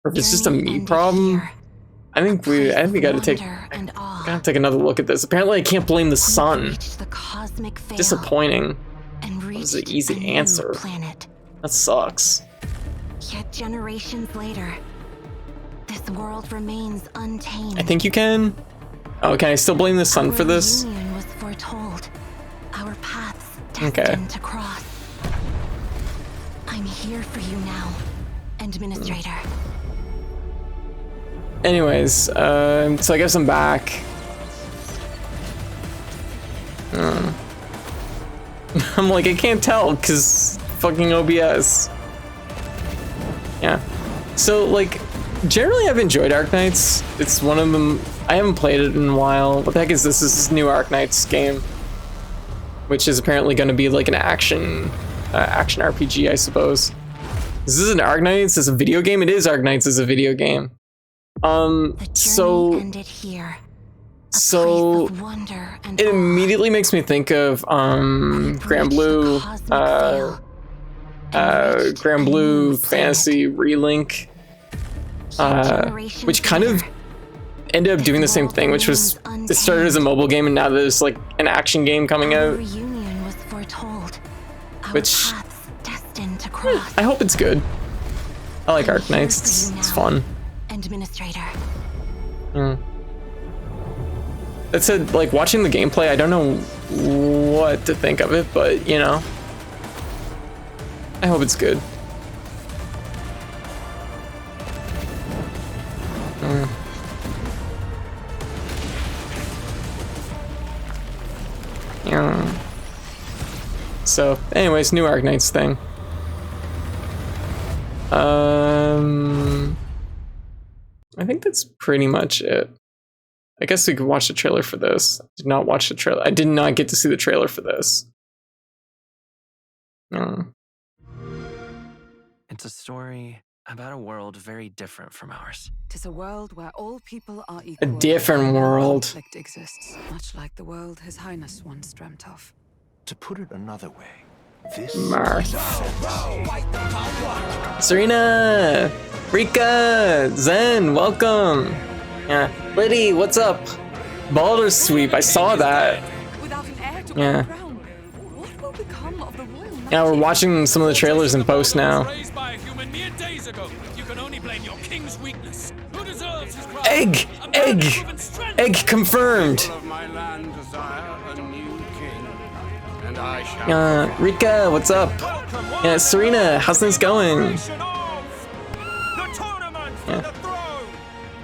Or if it's just a me problem. I think we gotta take another look at this. Apparently I can't blame the sun. Disappointing. That was an easy answer. That sucks. Yet generations later, this world remains untamed. I think you can. Oh, can I still blame the sun for this? Our union was foretold. Our paths destined to cross. I'm here for you now, Administrator. Anyways, so I guess I'm back. I'm like, I can't tell because fucking OBS. Yeah. So like, generally I've enjoyed Arknights. It's one of them. I haven't played it in a while. What the heck is this? This is new Arknights game, which is apparently going to be like an action RPG, I suppose. Is this an Arknights? Is a video game? It is Arknights as a video game. So it immediately makes me think of Grand Blue Fantasy Relink, which kind of ended up doing the same thing, which was it started as a mobile game and now there's like an action game coming out, which I hope it's good. I like Arknights. It's fun. Administrator. That said, like watching the gameplay, I don't know what to think of it, but you know, I hope it's good. Yeah. So, anyways, new Arknights thing. I think that's pretty much it. I guess we could watch the trailer for this. I did not watch the trailer. I did not get to see the trailer for this. It's a story about a world very different from ours. Tis a world where all people are equal. A different world. Conflict exists, much like the world His Highness once dreamt of. To put it another way, this Serena, Rika, Zen, welcome. Yeah, Liddy, what's up? Baldur's Sweep, I saw that. Yeah. Yeah, we're watching some of the trailers in post now. Egg! Confirmed! Rika, what's up? Yeah, Serena, how's things going? Yeah.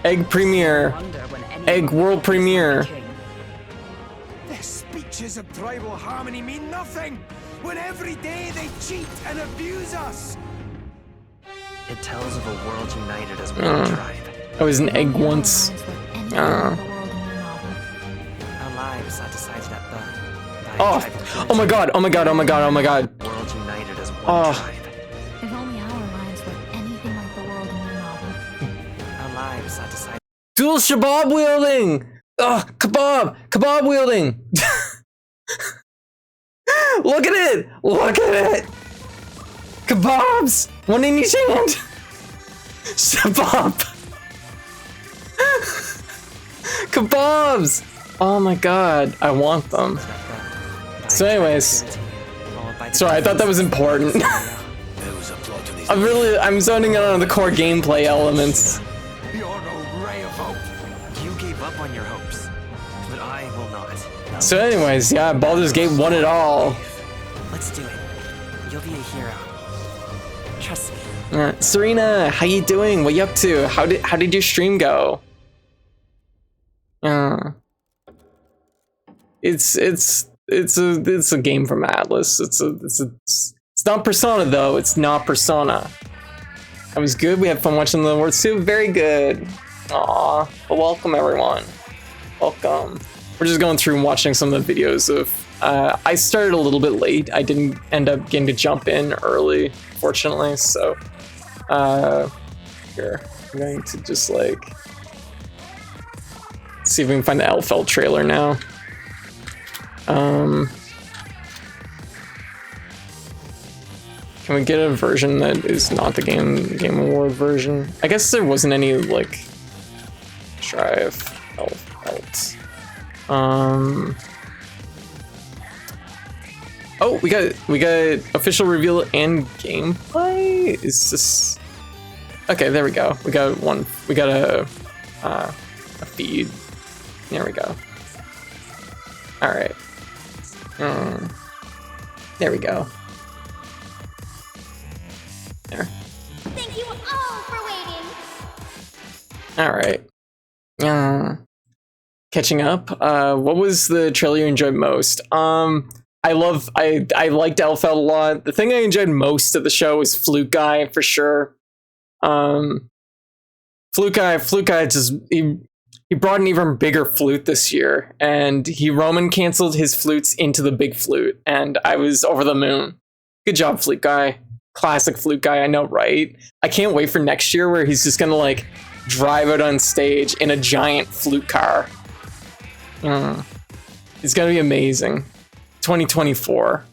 Egg premiere. Egg world premiere. Their speeches of tribal harmony mean nothing when every day they cheat and abuse us. It tells of a world united as one tribe. I was an egg once. Our lives are decided at birth. Oh my god. World united as one tribe. If only our lives were anything like the world in your novel. Our lives are decided. Dual shabab wielding! Oh, kebab wielding! Look at it! Kebabs! One in each hand! Shabab! Kebabs! Oh my god, I want them. So anyways, sorry, I thought that was important. I'm zoning in on the core gameplay elements. You gave up on your hopes, but I will not. So anyways, yeah, Baldur's Gate won it all. Let's do it. You'll be a hero. Trust me. Serena, how you doing? What you up to? How did your stream go? It's a game from Atlas. It's not Persona though. It's not Persona. That was good. We had fun watching the World 2. Very good. Aw. Well, welcome everyone. Welcome. We're just going through and watching some of the videos of. I started a little bit late. I didn't end up getting to jump in early, fortunately. So, here I'm going to just like see if we can find the Elphelt trailer now. Come Can we get a version that is not the Game Award version? I guess there wasn't any like Strive Elphelt. Oh, we got official reveal and gameplay. Is this okay? There we go. We got one. We got a feed. There we go. All right. There we go. There. Thank you all for waiting. All right. Catching up. What was the trailer you enjoyed most? I liked Elphelt a lot. The thing I enjoyed most of the show was Flute Guy for sure. Flute Guy just he brought an even bigger flute this year, and he Roman canceled his flutes into the big flute, and I was over the moon. Good job, Flute Guy. Classic Flute Guy, I know, right? I can't wait for next year where he's just gonna like drive out on stage in a giant flute car. It's gonna be amazing. 2024,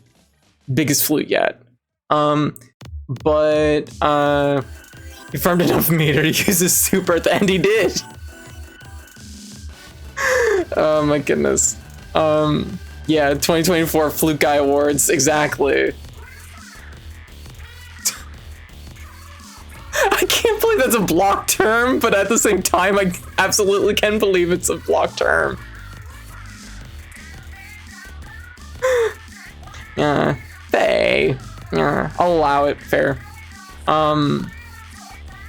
biggest flute yet. But he farmed enough meter to use his super at the end. He did. Oh my goodness. Yeah, 2024 Flute Guy Awards, exactly. I can't believe that's a block term, but at the same time, I absolutely can believe it's a block term. Yeah, I'll allow it. Fair.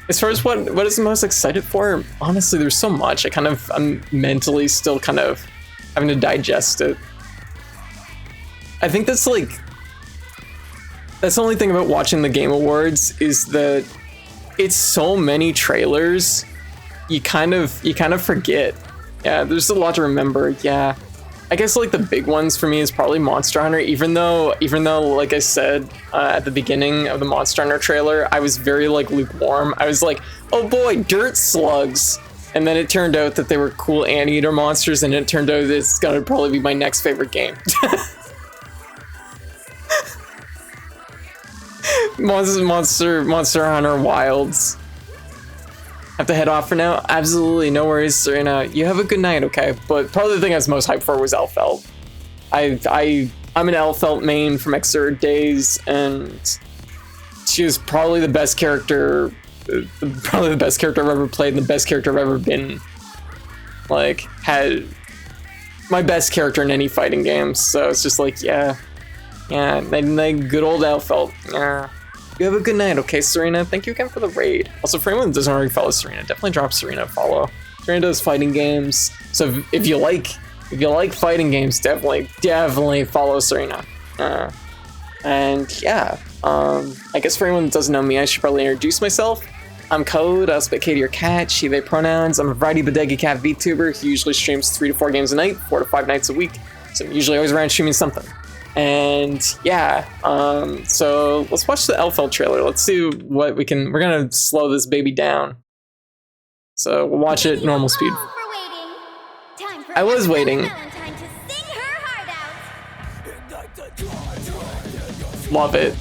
As far as what is the most excited for, honestly, there's so much. I'm mentally still kind of having to digest it. I think that's the only thing about watching the Game Awards is that it's so many trailers. You kind of forget. Yeah, there's a lot to remember. Yeah. I guess like the big ones for me is probably Monster Hunter, even though like I said at the beginning of the Monster Hunter trailer, I was very like lukewarm. I was like, oh boy, dirt slugs. And then it turned out that they were cool anteater monsters, and it turned out that it's gonna probably be my next favorite game. Monster Hunter Wilds. Have to head off for now? Absolutely, no worries, Serena. You have a good night, okay? But probably the thing I was most hyped for was Elphelt. I'm an Elphelt main from Xrd days, and she was probably the best character, I've ever played, and the best character I've ever been. Like, had my best character in any fighting game. So it's just like, yeah, like good old Elphelt. Yeah. You have a good night, okay, Serena? Thank you again for the raid. Also, for anyone that doesn't already follow Serena, definitely drop Serena a follow. Serena does fighting games, so if you like fighting games, definitely follow Serena. And yeah, I guess for anyone that doesn't know me, I should probably introduce myself. I'm Code, I'll spit K to your cat, she, they pronouns. I'm a variety bodega cat VTuber who usually streams 3 to 4 games a night, 4 to 5 nights a week. So I'm usually always around streaming something. And yeah, so let's watch the Elphelt trailer. Let's see what we're gonna slow this baby down. So we'll watch it normal speed. I was waiting. Love it.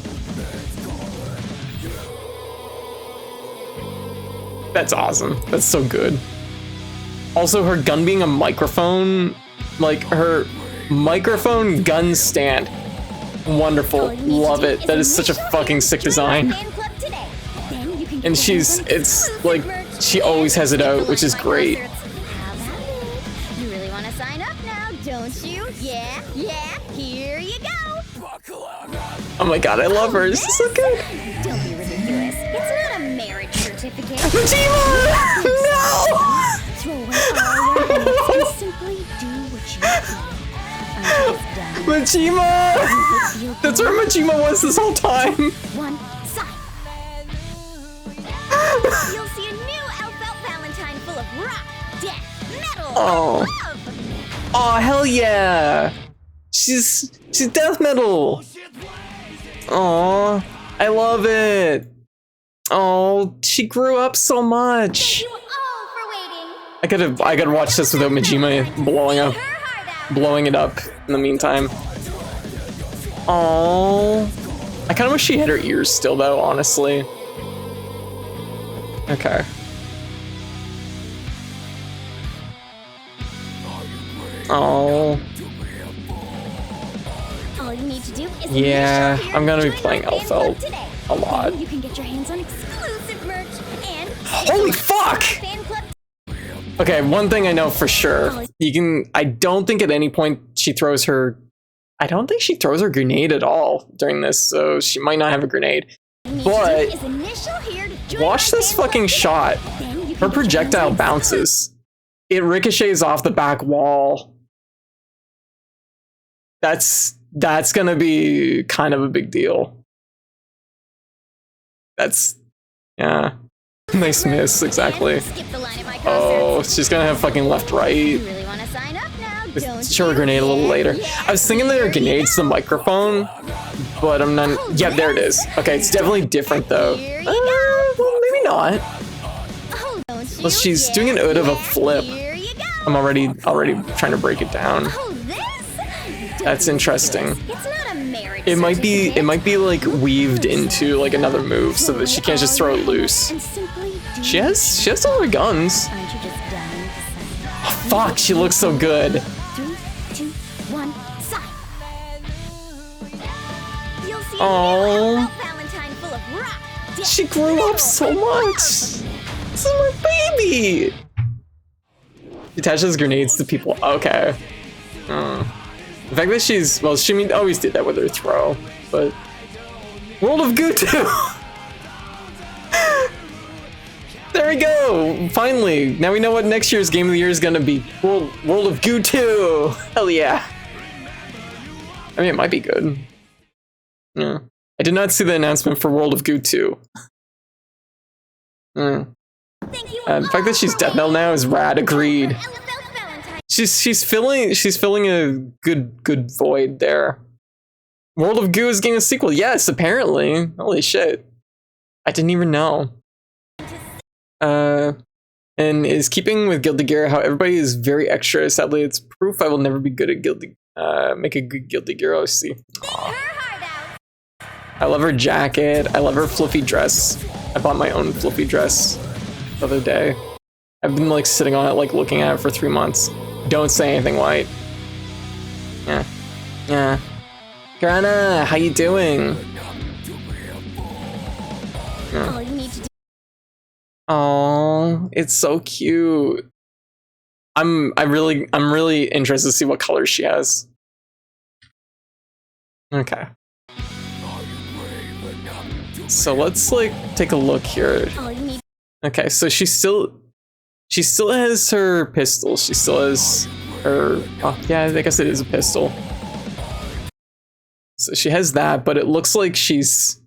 That's awesome. That's so good. Also, her gun being a microphone, like her microphone gun stand. Wonderful. Love it. That is such a fucking sick design. And it's like, she always has it out, which is great. You really want to sign up now, don't you? Yeah, here you go. Oh my god, I love her. This is so good. Don't be ridiculous. It's not a marriage certificate. Majima! No! Throw away all your limits and simply do what you do. Majima! That's where Majima was this whole time. One side. You'll see a new Elphelt Valentine full of rock, death, metal, Oh. love. Oh, hell yeah! She's death metal. Oh, I love it. Oh, she grew up so much. Thank you all for waiting. I gotta watch this without Majima blowing it up in the meantime. Oh, I kind of wish she had her ears still though, honestly. Okay. Oh. All you need to do is Yeah, initial here, I'm gonna be join playing our fan club Elphelt today. a lot. Then you can get your hands on exclusive merch and Holy fuck! fan club. Okay, one thing I know for sure. I don't think at any point she throws her, I don't think she throws her grenade at all during this, so she might not have a grenade. But watch this fucking shot. Her projectile bounces. It ricochets off the back wall. That's gonna be kind of a big deal. Yeah. Nice miss, exactly. Oh, she's gonna have fucking left, right. Show her grenade a little later. I was thinking that her grenade's the microphone, but I'm not. Yeah, there it is. Okay, it's definitely different though. Well, maybe not. Well, she's doing an ode of a flip. I'm already trying to break it down. That's interesting. It might be like weaved into like another move so that she can't just throw it loose. She has all her guns. Oh, fuck, she looks so good. 3, 2, 1, sign. Oh, she grew up so much. This is my baby. She attaches grenades to people. Okay. The fact that she always did that with her throw, but World of Goo 2. There we go. Finally, now we know what next year's Game of the Year is gonna be. World of Goo 2. Hell yeah. I mean, it might be good. Yeah. I did not see the announcement for World of Goo 2. The fact that she's death metal now is rad. Agreed. She's filling a good void there. World of Goo is getting a sequel. Yes, apparently. Holy shit. I didn't even know. And is keeping with Guilty Gear how everybody is very extra. Sadly, it's proof I will never be good at make a good Guilty Gear OC. I love her jacket. I love her fluffy dress. I bought my own fluffy dress the other day. I've been like sitting on it, like looking at it for 3 months. Don't say anything, White. Yeah. Grana, how you doing? All you need to do. Oh, it's so cute. I'm really interested to see what colors she has. Okay. So let's like take a look here. Okay, so she still has her pistol. She still has her, oh yeah, I guess it is a pistol. So she has that, but it looks like she's,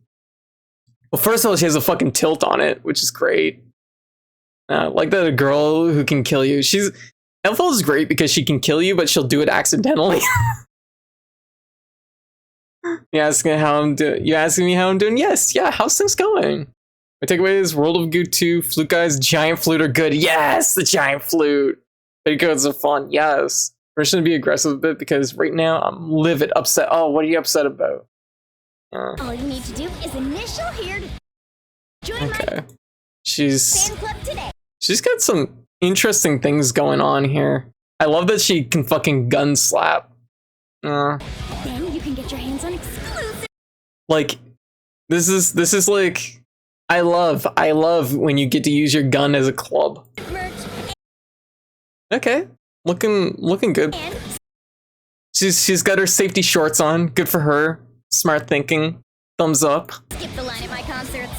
well, first of all, she has a fucking tilt on it, which is great. Like that a girl who can kill you. Elphelt is great because she can kill you, but she'll do it accidentally. You asking me how I'm doing? Yes, yeah, how's things going? My takeaway is World of Goo 2, Flute Guys, Giant Flute are good. Yes, the Giant Flute. Petticoats are fun, yes. Permission to be aggressive a bit because right now I'm livid, upset. Oh, what are you upset about? All you need to do is initial here to join okay. my fan club today. She's got some interesting things going on here. I love that she can fucking gun slap. Then you can get your hands on exclusive. Like, this is like, I love when you get to use your gun as a club. Merch. Okay, looking good. And She's got her safety shorts on. Good for her. Smart thinking. Thumbs up. skip the line at my concerts.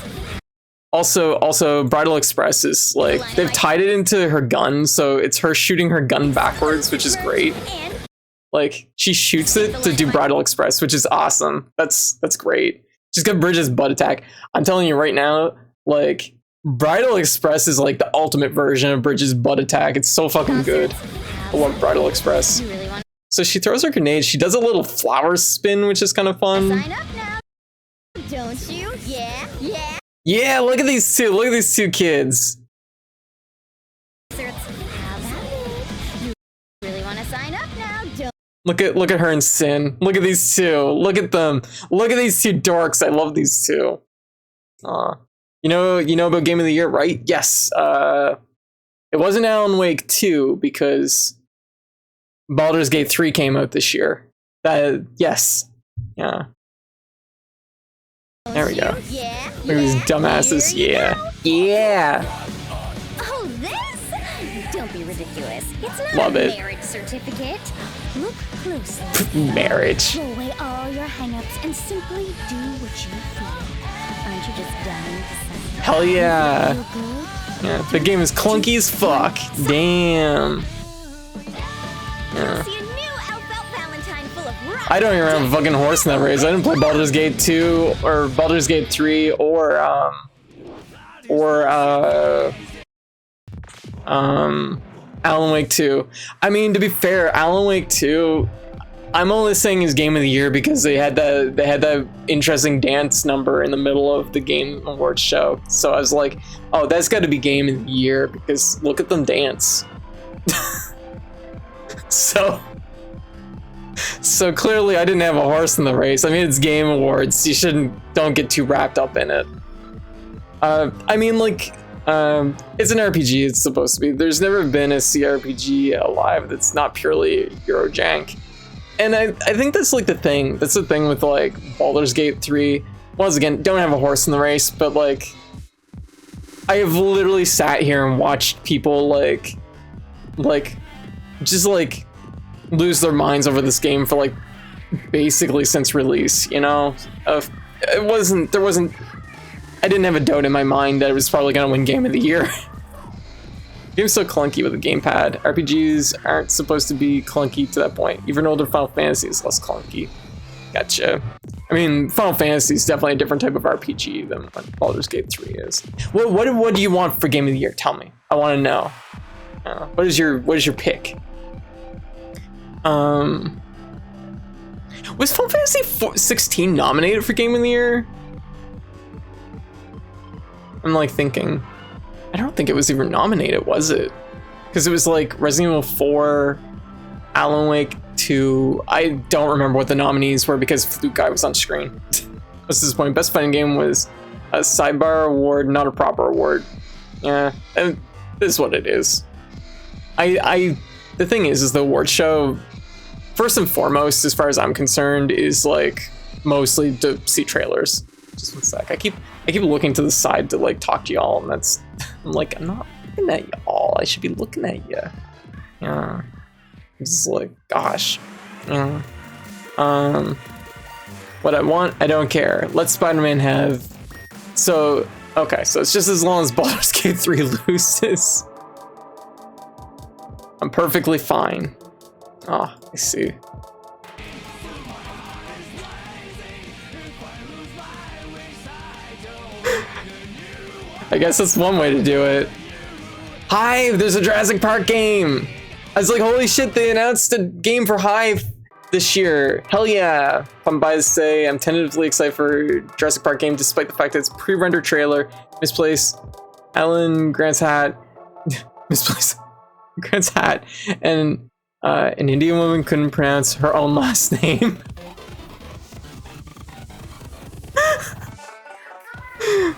Also, Bridal Express is like, they've tied it into her gun, so it's her shooting her gun backwards, which is great. And Like, she shoots it to do Bridal Express, which is awesome. That's great. She's got Bridget's butt attack. I'm telling you right now, like, Bridal Express is like the ultimate version of Bridget's butt attack. It's so fucking good. I love Bridal Express. you really want So she throws her grenade. She does a little flower spin, which is kind of to fun. sign up now, don't you? Yeah. Yeah, look at these two. Look at these two kids. Concerts. How about it? You really want to sign up now, don't Look at her and Sin. Look at these two. Look at them. Look at these two dorks. I love these two. You know about Game of the Year, right? Yes. It wasn't Alan Wake 2 because Baldur's Gate 3 came out this year. Yes. Yeah. There we go. Yeah. Look at these dumbasses. Yeah. Yeah. Oh, this? Don't be ridiculous. It's not Love a it. marriage certificate. Look closely. Marriage. Throw away all your hang-ups and simply do what you feel. Aren't you just dying to sign? Hell yeah. Feel good? Yeah. The game is clunky as fuck. Damn. Yeah. See a new Elphelt Valentine full of rock. I don't even have a fucking horse in that race. I didn't play Baldur's Gate 2 or Baldur's Gate 3 or Alan Wake 2. I mean, to be fair, Alan Wake 2, I'm only saying is Game of the Year because they had that interesting dance number in the middle of the Game Awards show. So I was like, oh, that's got to be Game of the Year because look at them dance. So clearly I didn't have a horse in the race. I mean, it's Game Awards. Don't get too wrapped up in it. I mean, like, it's an RPG. It's supposed to be. There's never been a CRPG alive that's not purely Eurojank. And I think that's like the thing. That's the thing with like Baldur's Gate 3. Once again, don't have a horse in the race, but like, I have literally sat here and watched people like just like lose their minds over this game for like basically since release, you know? I didn't have a doubt in my mind that it was probably gonna win Game of the Year. Game's so clunky with a gamepad. RPGs aren't supposed to be clunky to that point. Even older Final Fantasy is less clunky. Gotcha. I mean, Final Fantasy is definitely a different type of RPG than what Baldur's Gate 3 is. What do you want for Game of the Year? Tell me. I want to know. What is your pick? Was Final Fantasy 16 nominated for Game of the Year? I'm like thinking. I don't think it was even nominated, was it? Because it was like Resident Evil 4, Alan Wake 2. I don't remember what the nominees were because Flute Guy was on screen. What's this point? Best fighting game was a sidebar award, not a proper award. Yeah, and this is what it is. The thing is the award show, first and foremost, as far as I'm concerned, is like mostly to see trailers. Just one sec. I keep looking to the side to like talk to y'all, and that's I'm like, I'm not looking at y'all. I should be looking at you. Yeah. It's just like, gosh. Yeah. What I want, I don't care. Let Spider-Man have. So okay, so it's just as long as Baldur's Gate 3 loses, I'm perfectly fine. Oh, I see. I guess that's one way to do it. Hive, there's a Jurassic Park game. I was like, holy shit, they announced a game for Hive this year. Hell yeah. If I'm biased to say, I'm tentatively excited for Jurassic Park game, despite the fact that it's a pre-rendered trailer. Misplaced Alan Grant's hat. Misplaced Grant's hat. And an Indian woman couldn't pronounce her own last name.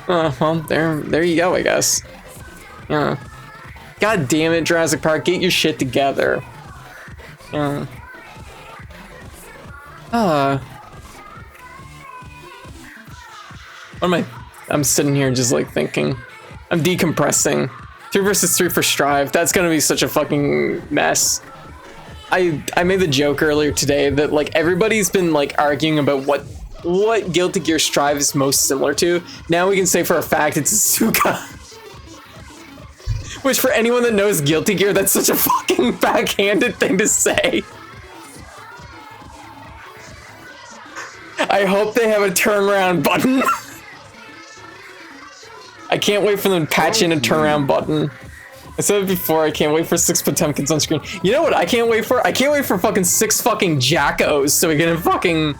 Well, there you go, I guess. Yeah. God damn it, Jurassic Park, get your shit together. Yeah. What am I'm sitting here just like thinking. I'm decompressing. 3 versus 3 for Strive. That's gonna be such a fucking mess. I made the joke earlier today that like everybody's been like arguing about what Guilty Gear Strive is most similar to. Now we can say for a fact it's Asuka. Which for anyone that knows Guilty Gear, that's such a fucking backhanded thing to say. I hope they have a turnaround button. I can't wait for them to patch in a turnaround button. I said it before, I can't wait for 6 Potemkins on screen. You know what I can't wait for? I can't wait for fucking 6 fucking Jackos so we can fucking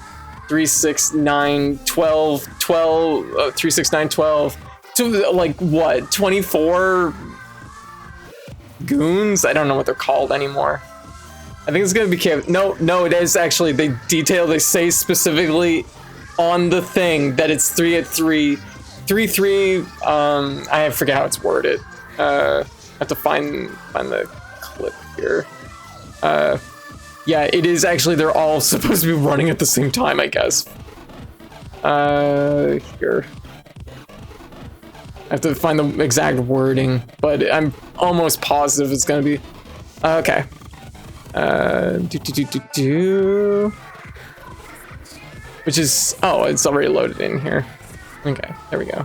3, 6, 9, 12, 12, 3, 6, 9, 12. So like what, 24 goons? I don't know what they're called anymore. I think it's gonna be KOF. No, it is actually. They say specifically on the thing that it's 3 at 3, 3-3. I forget how it's worded. I have to find the clip here. Yeah, it is actually. They're all supposed to be running at the same time, I guess. Here. I have to find the exact wording, but I'm almost positive it's gonna be. Okay. Which is, oh, it's already loaded in here. Okay, there we go.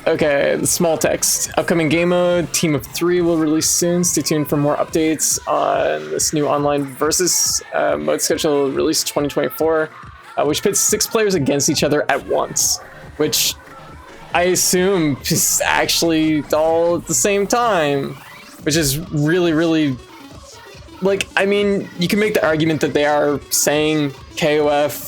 Okay, the small text. Upcoming game mode, Team of 3 will release soon. Stay tuned for more updates on this new online versus mode schedule released 2024, which pits 6 players against each other at once, which I assume is actually all at the same time, which is really, really, like, I mean, you can make the argument that they are saying KOF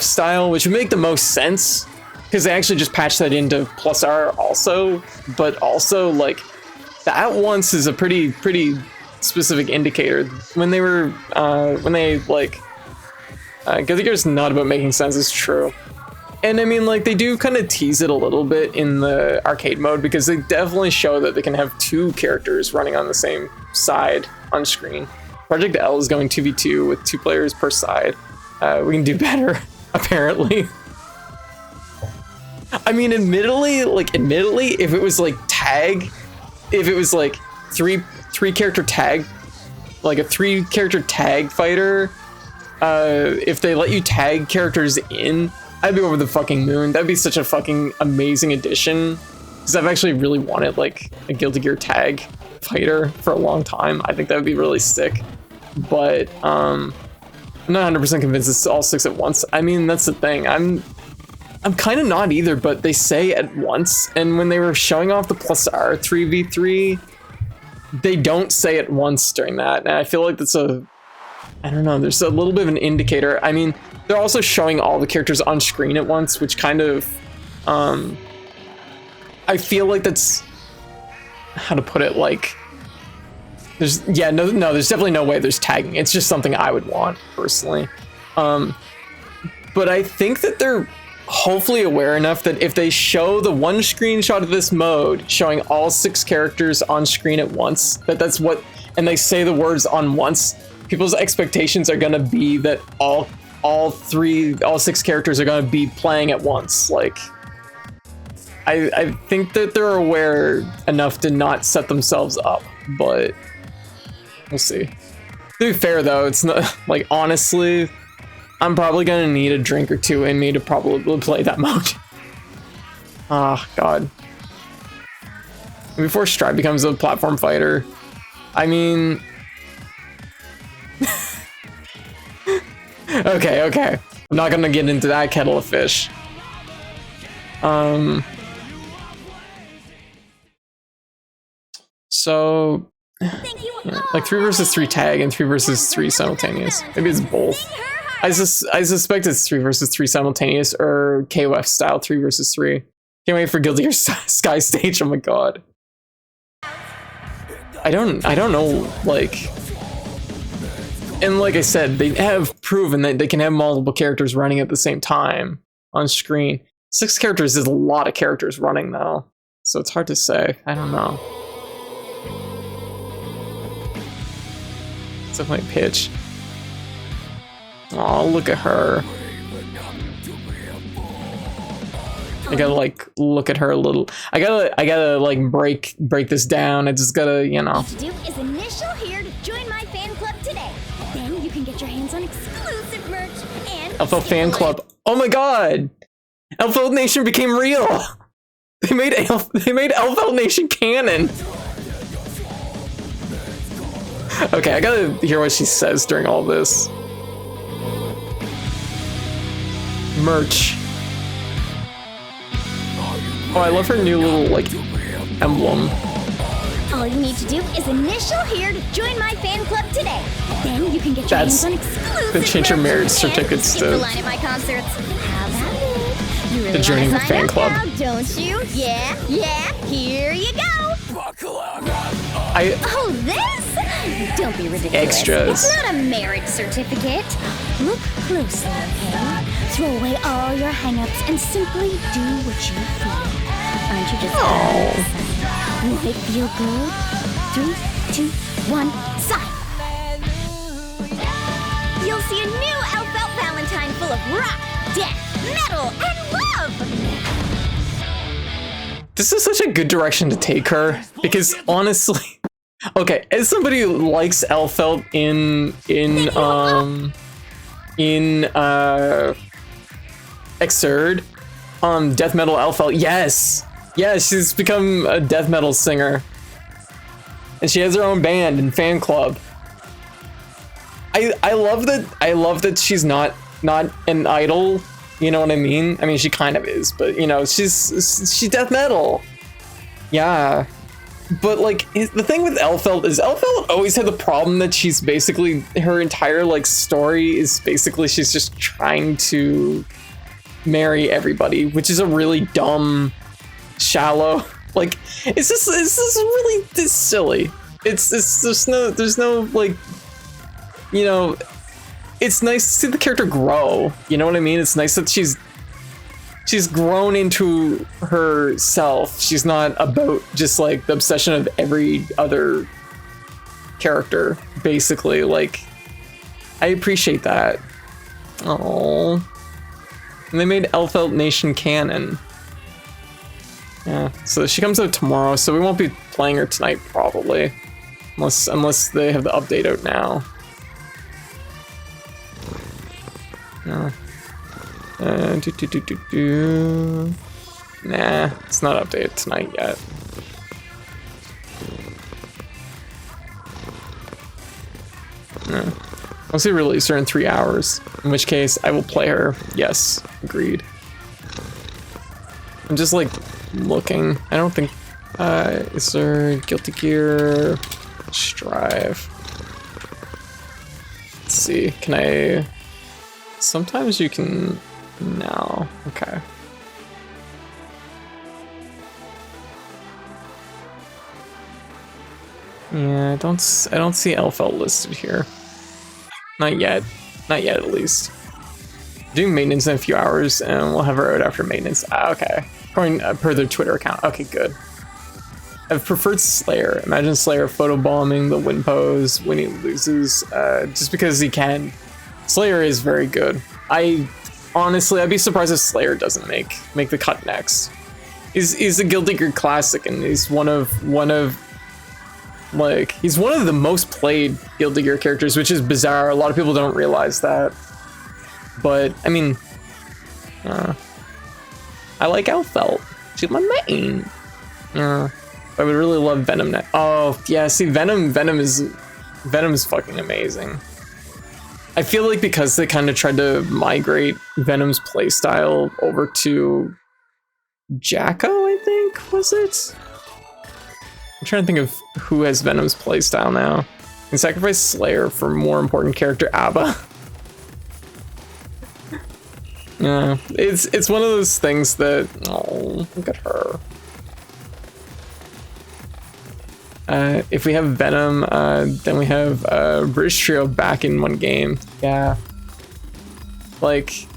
style, which would make the most sense, because they actually just patched that into plus R also, but also, like, the at once is a pretty specific indicator. When they were, Guilty Gear's not about making sense, it's true. And I mean, like, they do kind of tease it a little bit in the arcade mode, because they definitely show that they can have 2 characters running on the same side on screen. Project L is going 2v2 with 2 players per side. We can do better, apparently. I mean, admittedly, if it was like tag, if it was like three character tag, like a 3 character tag fighter, if they let you tag characters in, I'd be over the fucking moon. That'd be such a fucking amazing addition, because I've actually really wanted like a Guilty Gear tag fighter for a long time. I think that would be really sick, but I'm not 100% convinced it's all 6 at once. I mean, that's the thing. I'm kind of not either, but they say at once, and when they were showing off the plus R 3v3, they don't say at once during that, and I feel like that's a, I don't know, there's a little bit of an indicator. I mean, they're also showing all the characters on screen at once, which kind of, I feel like that's, how to put it, like, there's, yeah, no, there's definitely no way there's tagging. It's just something I would want, personally. But I think that they're hopefully aware enough that if they show the one screenshot of this mode showing all 6 characters on screen at once, that's what, and they say the words on once, people's expectations are gonna be that all 6 characters are gonna be playing at once. Like, I think that they're aware enough to not set themselves up, but we'll see. To be fair though, it's not, like, honestly, I'm probably gonna need a drink or 2 in me to probably play that mode. Ah, God. Before Stripe becomes a platform fighter, I mean, okay. I'm not gonna get into that kettle of fish. So, yeah, like 3 versus 3 tag and 3 versus 3 simultaneous. Maybe it's both. I suspect it's 3 versus 3 simultaneous, or KOF style 3 versus 3. Can't wait for Guilty Gear Sky Stage. Oh my god. I don't know, like, and like I said, they have proven that they can have multiple characters running at the same time on screen. 6 characters is a lot of characters running though, so it's hard to say. I don't know. It's definitely a pitch. Oh, look at her. I gotta like look at her a little. I gotta like break this down. I just gotta, you know. To do is initial here to join my fan club today. Then you can get your hands on exclusive merch and Elphelt fan club. Oh my god! Elphelt Nation became real. They made Elphelt Nation canon. Okay, I gotta hear what she says during all this. Merch. Oh, I love her new little, like, emblem. All you need to do is initial here to join my fan club today. Then you can get your hands on exclusive to change your merch marriage and certificates skip the to line at my concerts. How about it? You really joining the wanna sign fan up club. now, don't you? Yeah, here you go. Oh, this? Don't be ridiculous. Extras. It's not a marriage certificate. Look closely, okay? Throw away all your hang-ups and simply do what you feel. Aren't you just glad? Won't it feel good? 3, 2, 1, sign! You'll see a new Elphelt Valentine full of rock, death, metal, and love! This is such a good direction to take her, because honestly, okay, as somebody who likes Elphelt in Exurd, death metal Elphelt, yes, she's become a death metal singer, and she has her own band and fan club. I love that she's not an idol. You know what I mean? I mean, she kind of is, but you know, she's death metal. Yeah. But like, the thing with Elphelt is Elphelt always had the problem that she's basically, her entire like story is basically she's just trying to marry everybody, which is a really dumb, shallow, like, it's just really this silly. There's no like, you know, it's nice to see the character grow. You know what I mean? It's nice that she's grown into herself. She's not about just like the obsession of every other character, basically. Like, I appreciate that. Oh, and they made Elphelt Nation canon. Yeah, so she comes out tomorrow, so we won't be playing her tonight probably, unless they have the update out now. No. Nah, it's not updated tonight yet. No. I'll see release her in 3 hours, in which case I will play her. Yes, agreed. I'm just like looking. I don't think is there Guilty Gear Strive? Let's see, can I? Sometimes you can. No. Okay. Yeah, I don't see Elphelt listed here. Not yet. Not yet, at least. Doing maintenance in a few hours, and we'll have her out after maintenance. Ah, okay. According per their Twitter account. Okay, good. I've preferred Slayer. Imagine Slayer photobombing the win pose when he loses, just because he can. Slayer is very good. Honestly, I'd be surprised if Slayer doesn't make the cut next. He's a Guilty Gear classic, and he's one of the most played Guilty Gear characters, which is bizarre. A lot of people don't realize that. But I mean, I like Elphelt. She's my main. I would really love Venom next. Oh yeah, see, Venom is fucking amazing. I feel like because they kind of tried to migrate Venom's playstyle over to Jacko, I think, was it? I'm trying to think of who has Venom's playstyle now. You can sacrifice Slayer for more important character Abba. Yeah, it's one of those things that, oh, look at her. If we have Venom, then we have British Trio back in one game. Yeah. Like,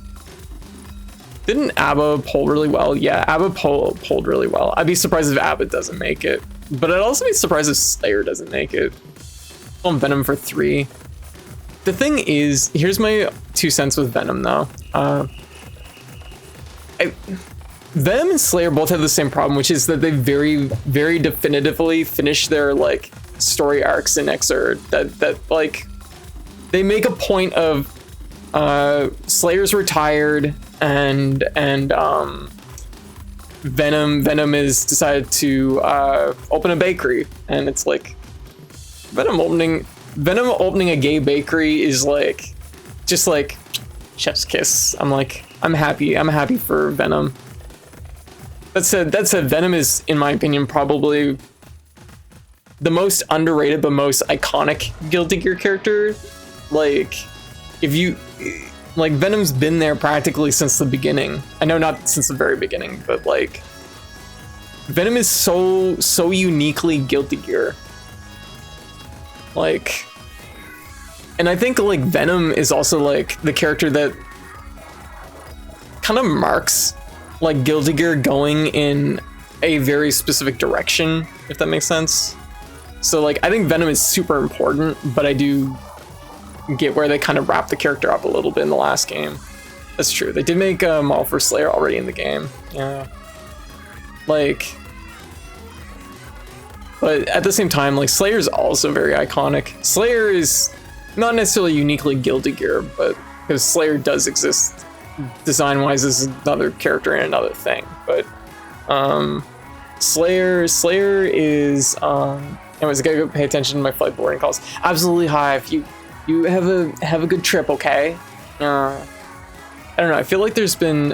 didn't ABBA poll really well? Yeah, ABBA polled really well. I'd be surprised if ABBA doesn't make it. But I'd also be surprised if Slayer doesn't make it. On Venom for 3. The thing is, here's my 2 cents with Venom though. Venom and Slayer both have the same problem, which is that they very, very definitively finish their like story arcs in Exurd. That like they make a point of Slayer's retired and Venom is decided to open a bakery, and it's like Venom opening a gay bakery is like just like chef's kiss. I'm happy for Venom. That said, Venom is, in my opinion, probably the most underrated but most iconic Guilty Gear character. Like, Venom's been there practically since the beginning. I know not since the very beginning, but like, Venom is so uniquely Guilty Gear. Like, and I think like Venom is also like the character that kind of marks like Guilty Gear going in a very specific direction, if that makes sense. So like I think Venom is super important, but I do get where they kind of wrap the character up a little bit in the last game. That's true. They did make a model for Slayer already in the game. Yeah. Like, but at the same time, like Slayer is also very iconic. Slayer is not necessarily uniquely Guilty Gear, but because Slayer does exist design-wise as another character and another thing. But Slayer is anyways, I gotta go pay attention to my flight boarding calls. Absolutely, Hive. You have a good trip, okay? I don't know. I feel like they've been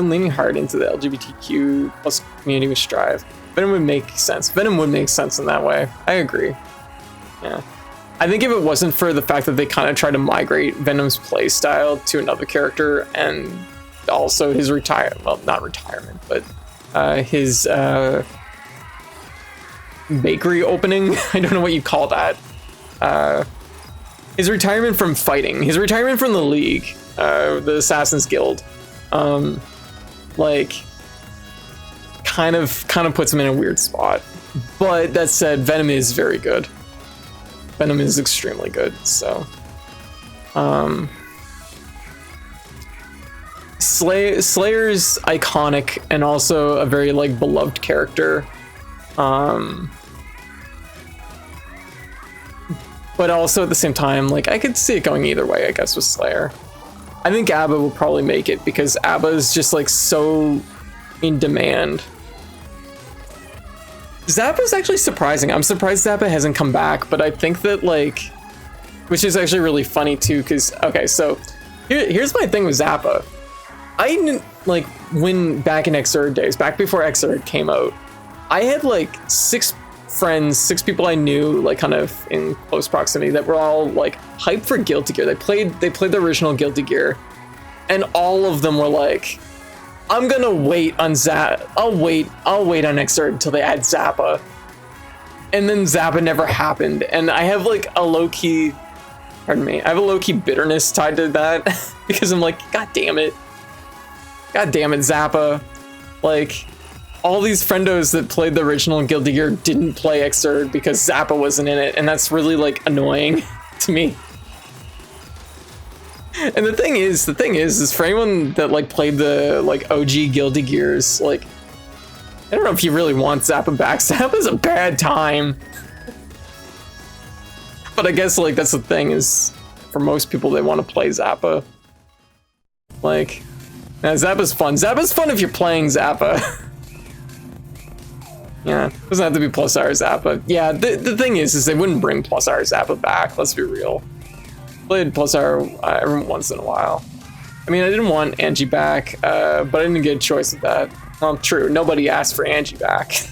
leaning hard into the LGBTQ plus community with Strive. Venom would make sense. Venom would make sense in that way. I agree. Yeah. I think if it wasn't for the fact that they kind of tried to migrate Venom's play style to another character, and also his not retirement, but his bakery opening. I don't know what you call that. His retirement from fighting. His retirement from the League. The Assassin's Guild, like, kind of puts him in a weird spot. But that said, Venom is very good. Venom is extremely good. So, Slayer's iconic and also a very like beloved character. But also at the same time, like I could see it going either way, I guess, with Slayer. I think ABBA will probably make it because ABBA is just like so in demand. Zappa's actually surprising. I'm surprised Zappa hasn't come back, but I think that like, which is actually really funny too, because okay, so here's my thing with Zappa. I didn't like when back in Xrd days, back before Xrd came out, I had like 6 friends, 6 people I knew, like kind of in close proximity, that were all like hyped for Guilty Gear. They played the original Guilty Gear, and all of them were like, I'm gonna wait on I'll wait on Xrd until they add Zappa. And then Zappa never happened, and I have like a low-key, pardon me, I have a low-key bitterness tied to that because I'm like, god damn it, Zappa. Like, all these friendos that played the original Guilty Gear didn't play Xrd because Zappa wasn't in it, and that's really like annoying to me. And the thing is for anyone that like played the like OG Guilty Gears, like I don't know if you really want Zappa back. Zappa's a bad time. But I guess like that's the thing, is for most people they want to play Zappa. Like, now Zappa's fun. Zappa's fun if you're playing Zappa. Yeah, doesn't have to be Plus R Zappa. Yeah, the thing is they wouldn't bring Plus R Zappa back, let's be real. Played Plus R every once in a while. I mean, I didn't want Angie back, but I didn't get a choice of that. Well, true, nobody asked for Angie back.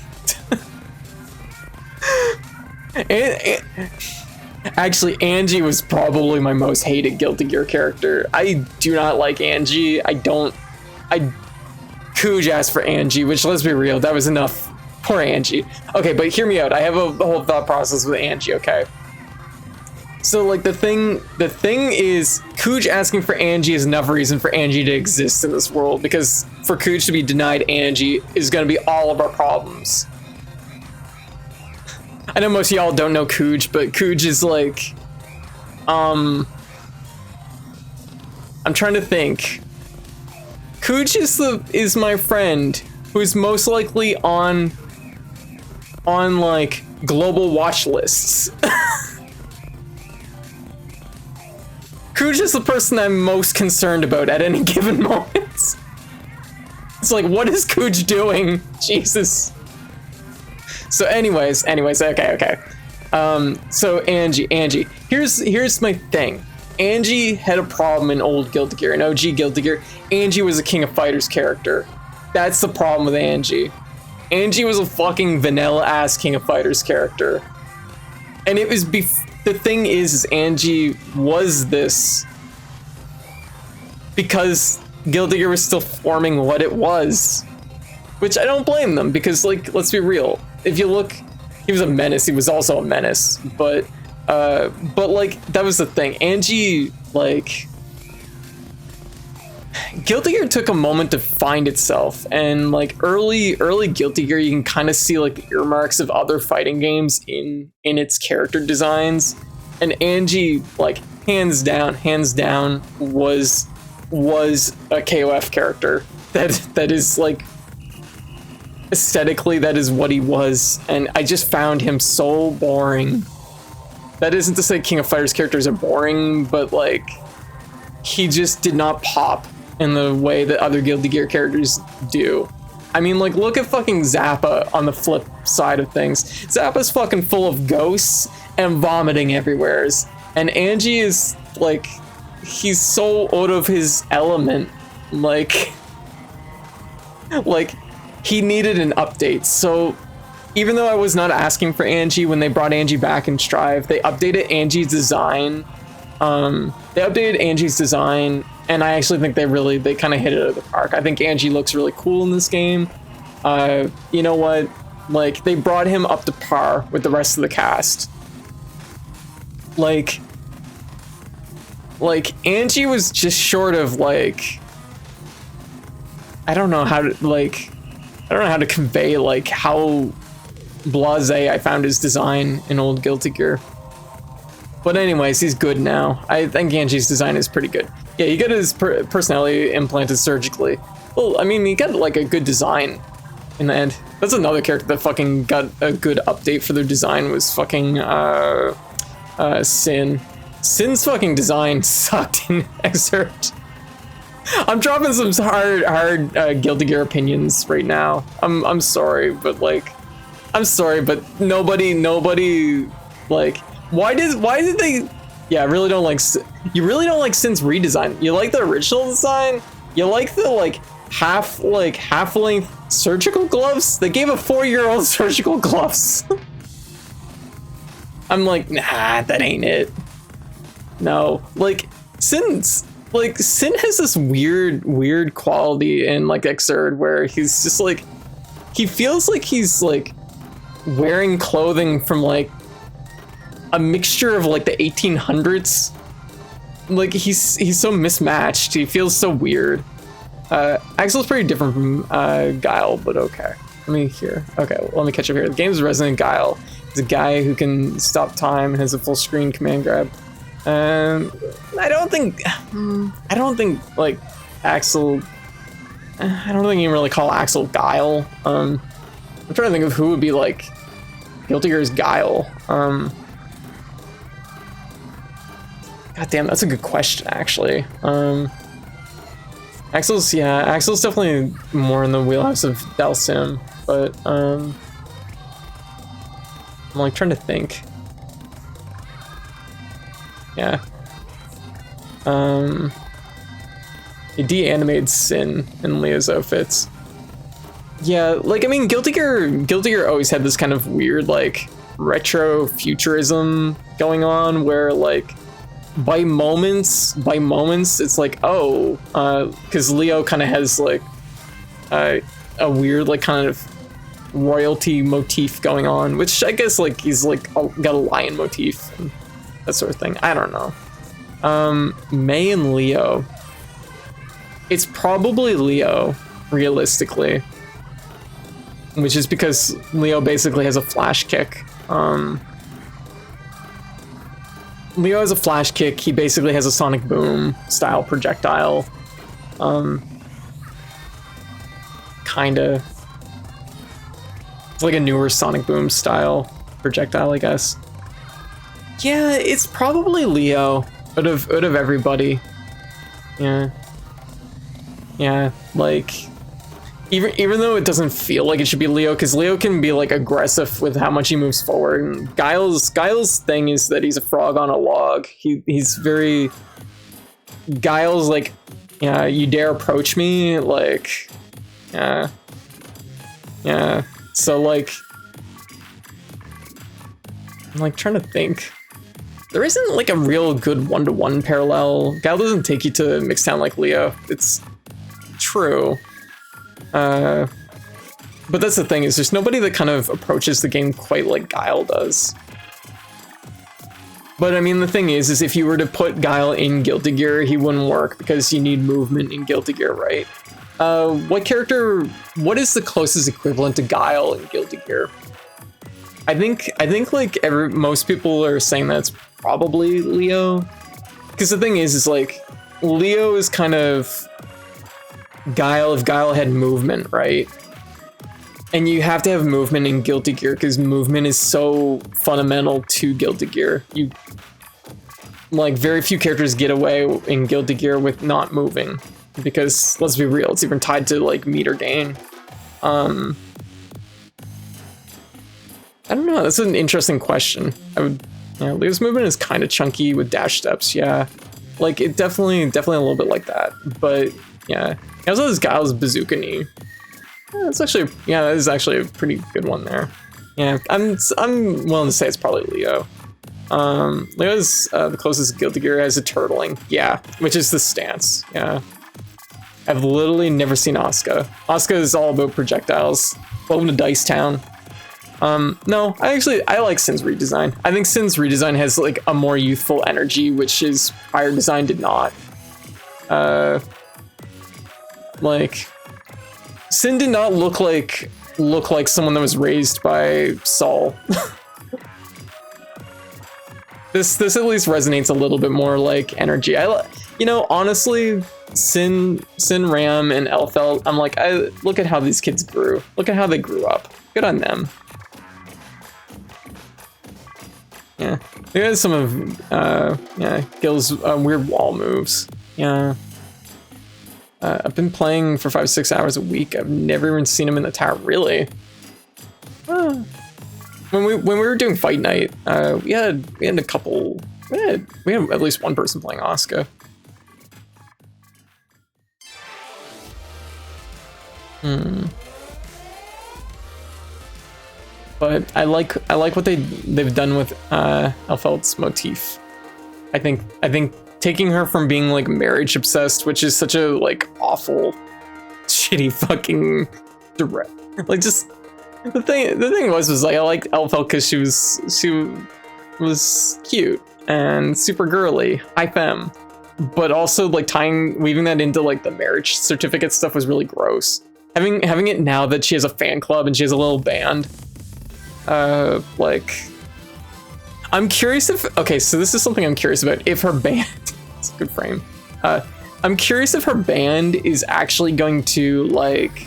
Actually, Angie was probably my most hated Guilty Gear character. I do not like Angie. Cooge asked for Angie, which, let's be real, that was enough. Poor Angie. Okay, but hear me out. I have a whole thought process with Angie, okay? So, like, the thing is, Cooge asking for Angie is enough reason for Angie to exist in this world, because for Cooge to be denied Angie is going to be all of our problems. I know most of y'all don't know Cooge, but Cooge is like, I'm trying to think. Cooge is my friend who's most likely on like global watch lists. Cooge is the person I'm most concerned about at any given moment. It's like, what is Cooge doing? Jesus. So anyways, okay. So Angie. Here's my thing. Angie had a problem in old Guilty Gear, in OG Guilty Gear. Angie was a King of Fighters character. That's the problem with Angie. Angie was a fucking vanilla-ass King of Fighters character. And it was the thing is Angie was this because Guilty Gear was still forming what it was. which I don't blame them because, like, let's be real. If you look, he was a menace. He was also a menace, but like that was the thing. Angie, like, Guilty Gear took a moment to find itself, and like early Guilty Gear, you can kind of see like the earmarks of other fighting games in its character designs, and Angie, like, hands down was a KOF character. That is like aesthetically, that is what he was, and I just found him so boring. That isn't to say King of Fighters characters are boring, but like he just did not pop in the way that other Guilty Gear characters do. I mean, like, look at fucking Zappa on the flip side of things. Zappa's fucking full of ghosts and vomiting everywhere. And Angie is, like, he's so out of his element. Like, he needed an update. So, even though I was not asking for Angie when they brought Angie back in Strive, they updated Angie's design. And I actually think they kind of hit it out of the park. I think Angie looks really cool in this game. You know what? Like, they brought him up to par with the rest of the cast. Like Angie was just short of, like, I don't know how to convey, like, how blasé I found his design in old Guilty Gear. But anyways, he's good now. I think Angie's design is pretty good. Yeah, he got his personality implanted surgically. Well, I mean, he got, like, a good design in the end. That's another character that fucking got a good update for their design, was fucking Sin. Sin's fucking design sucked in Excerpt. I'm dropping some hard Guilty Gear opinions right now. I'm sorry, but like, I'm sorry, but nobody, like, why did they? Yeah, I really don't like. You really don't like Sin's redesign. You like the original design. You like the like half-length surgical gloves. They gave a 4-year-old surgical gloves. I'm like, nah, that ain't it. No, like Sin has this weird quality in like Xrd where he's just like, he feels like he's like wearing clothing from like a mixture of like the 1800s. Like he's so mismatched. He feels so weird. Axel's pretty different from Guile, but okay. Okay, well, let me catch up here. The game's Resident Guile. He's a guy who can stop time and has a full screen command grab. I don't think like Axel. I don't think you can really call Axel Guile. I'm trying to think of who would be like Guilty Gear's Guile. God damn, that's a good question, actually. Axel's definitely more in the wheelhouse of Dalsim, but I'm like trying to think. Yeah. He de-animated Sin in Leo's outfits. Yeah, like, I mean, Guilty Gear always had this kind of weird, like, retro futurism going on where, like, by moments, it's like, oh, because Leo kind of has, like, a weird, like, kind of royalty motif going on, which I guess, like, he's, like, got a lion motif and that sort of thing. I don't know. May and Leo. It's probably Leo, realistically. Which is because Leo basically has a flash kick. Leo has a flash kick. He basically has a Sonic Boom style projectile. Kinda. It's like a newer Sonic Boom style projectile, I guess. Yeah, it's probably Leo out of everybody. Yeah. Yeah, like, even though it doesn't feel like it should be Leo, because Leo can be like aggressive with how much he moves forward. And Guile's thing is that he's a frog on a log. He's very Guile's like, yeah, you dare approach me, like, yeah. So like, I'm like trying to think. There isn't like a real good one-to-one parallel. Guile doesn't take you to Mixtown like Leo. It's true. But that's the thing, is there's nobody that kind of approaches the game quite like Guile does. But I mean, the thing is if you were to put Guile in Guilty Gear, he wouldn't work because you need movement in Guilty Gear, right? What is the closest equivalent to Guile in Guilty Gear? I think like most people are saying that's probably Leo. Because the thing is like, Leo is kind of Guile if Guile had movement, right? And you have to have movement in Guilty Gear because movement is so fundamental to Guilty Gear. Like, very few characters get away in Guilty Gear with not moving. Because, let's be real, it's even tied to, like, meter gain. I don't know, that's an interesting question. Leo's movement is kind of chunky with dash steps, yeah. Like, it definitely a little bit like that. But, yeah. He also has Guile's bazooka knee. That is actually a pretty good one there. Yeah, I'm willing to say it's probably Leo. Leo's the closest Guilty Gear has a turtling, yeah, which is the stance, yeah. I've literally never seen Asuka. Asuka is all about projectiles. Welcome to Dice Town. No, I like Sin's redesign. I think Sin's redesign has like a more youthful energy, which his prior design did not. Like, Sin did not look like someone that was raised by Saul. This at least resonates a little bit more like energy. Honestly, Sin, Ram, and Elphelt, I'm like, look at how these kids grew. Look at how they grew up. Good on them. Yeah, look at some of Gil's weird wall moves. Yeah. I've been playing for 5-6 hours a week. I've never even seen him in the tower, really. When we were doing fight night, we had a couple. We had at least one person playing Asuka. But I like what they've done with Elphelt's motif. I think taking her from being like marriage obsessed, which is such a like awful, shitty fucking direct. Like, just the thing was like, I liked Elphelt because she was cute and super girly, high femme, but also like weaving that into like the marriage certificate stuff was really gross. Having it now that she has a fan club and she has a little band, like, I'm curious if, okay, so this is something I'm curious about, if her band, it's a good frame, I'm curious if her band is actually going to like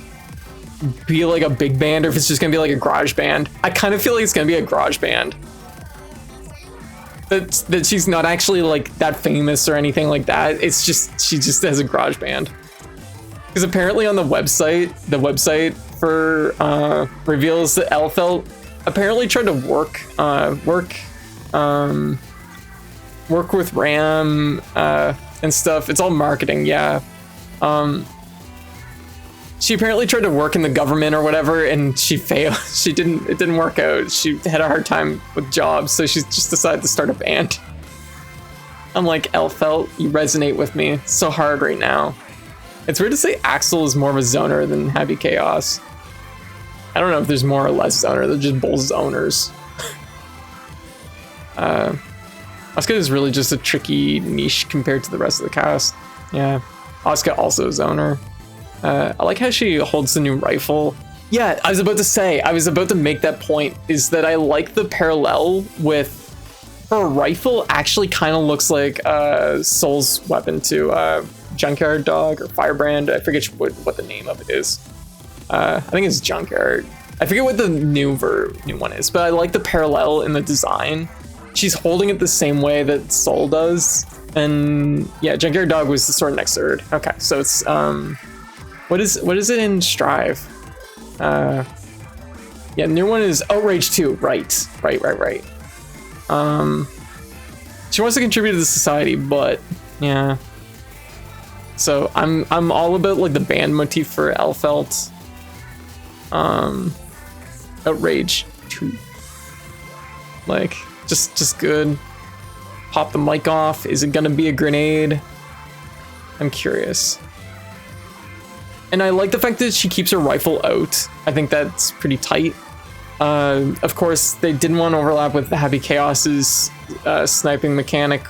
be like a big band, or if it's just gonna be like a garage band. I kind of feel like it's gonna be a garage band. That she's not actually like that famous or anything like that. It's just, she just has a garage band. Because apparently on the website for reveals that Elphelt apparently tried to work with Ram and stuff. It's all marketing, yeah. She apparently tried to work in the government or whatever, and she failed. It didn't work out. She had a hard time with jobs, so she just decided to start a band. I'm like, Elphelt, you resonate with me so hard right now. It's weird to say Axel is more of a zoner than Happy Chaos. I don't know if there's more or less zoner, they're just both zoners. Asuka is really just a tricky niche compared to the rest of the cast. Yeah, Asuka also a zoner. I like how she holds the new rifle. Yeah, I was about to make that point, is that I like the parallel with her rifle actually kind of looks like Soul's weapon to Junkyard Dog or Firebrand. I forget what the name of it is. I think it's Junkyard. I forget what the new one is, but I like the parallel in the design. She's holding it the same way that Soul does. And yeah, Junkyard Dog was the sword next third. Okay, so it's what is it in Strive? Yeah, new one is Outrage 2. Right. She wants to contribute to the society, but yeah. So I'm all about like the band motif for Elphelt. Outrage 2. Like, just good. Pop the mic off. Is it gonna be a grenade? I'm curious. And I like the fact that she keeps her rifle out. I think that's pretty tight. Of course, they didn't want to overlap with the Happy Chaos's sniping mechanic,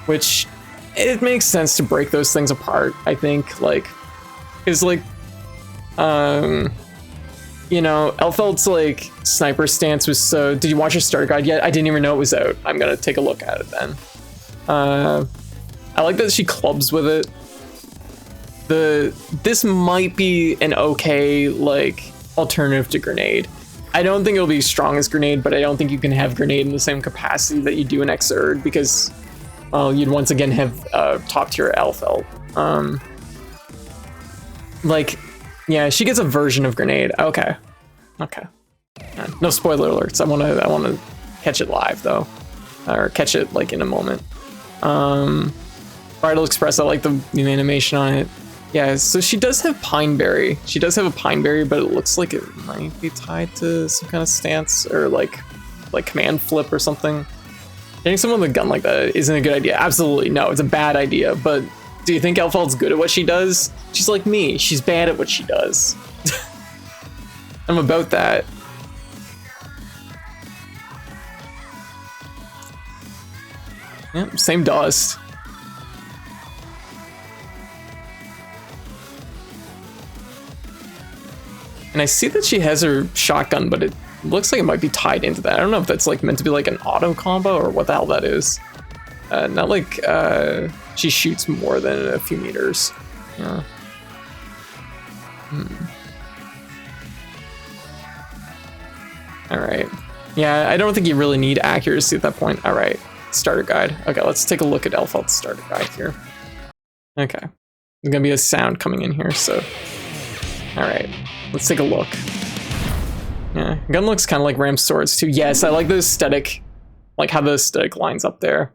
which it makes sense to break those things apart, I think. Like, is like, you know, Elphelt's like sniper stance was so. Did you watch your starter guide yet? I didn't even know it was out. I'm gonna take a look at it then. I like that she clubs with it. This might be an okay like alternative to grenade. I don't think it'll be as strong as grenade, but I don't think you can have grenade in the same capacity that you do in Xrd, because you'd once again have top tier Elphelt. Like, yeah, she gets a version of grenade. Okay. No spoiler alerts. I wanna catch it live though, or catch it like in a moment. Vital Express, I like the new animation on it. Yeah, so she does have Pineberry. She does have a Pineberry, but it looks like it might be tied to some kind of stance or like command flip or something. Getting someone with a gun like that isn't a good idea. Absolutely no, it's a bad idea. But do you think Elphelt's good at what she does? She's like me. She's bad at what she does. I'm about that. Yep, same dust. And I see that she has her shotgun, but it looks like it might be tied into that. I don't know if that's like meant to be like an auto combo or what the hell that is. Not like she shoots more than a few meters. Yeah. All right. Yeah, I don't think you really need accuracy at that point. All right. Starter guide. Okay, let's take a look at Elphelt's starter guide here. Okay. There's gonna be a sound coming in here, so. All right. Let's take a look. Yeah, gun looks kind of like Ram's swords too. Yes, I like the aesthetic, like how the aesthetic lines up there.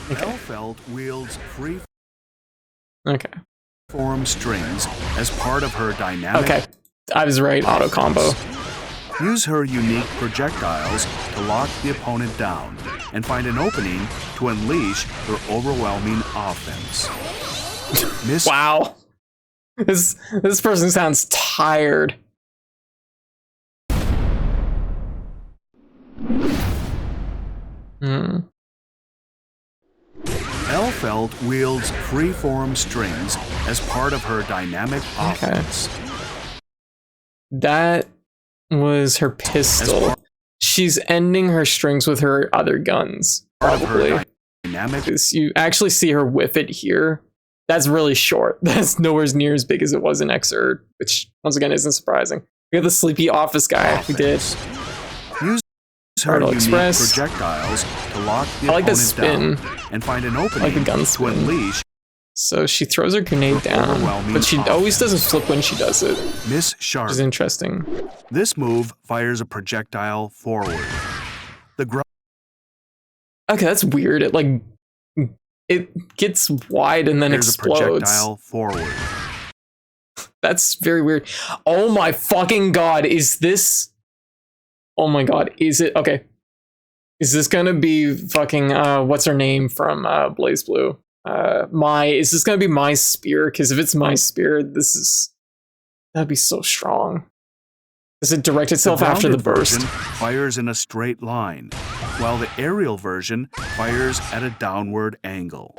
Okay. Elphelt wields free Okay. form strings as part of her dynamic. Okay, I was right. Auto combo. Use her unique projectiles to lock the opponent down and find an opening to unleash her overwhelming offense. Wow. This person sounds tired. Elphelt wields freeform strings as part of her dynamic offense. That was her pistol. She's ending her strings with her other guns, probably. You actually see her whip it here. That's really short. That's nowhere near as big as it was in Xrd, which once again isn't surprising. We have the sleepy office guy. We did. Use her unique Express. projectiles to lock the I like the opponent spin. down and find an opening I like the gun to spin. unleash. So she throws her grenade down, but she always doesn't flip when she does it, Miss Sharp. which is interesting. This move fires a projectile forward. The ground Okay, that's weird. It gets wide and then fires a explodes. projectile forward. That's very weird. Oh my fucking god, is this... Oh my god, is it... Okay. Is this gonna be fucking, what's her name from Blaze Blue? Is this gonna be my spear? Because if it's my spear, that'd be so strong. Does it direct itself after the burst? Version fires in a straight line, while the aerial version fires at a downward angle.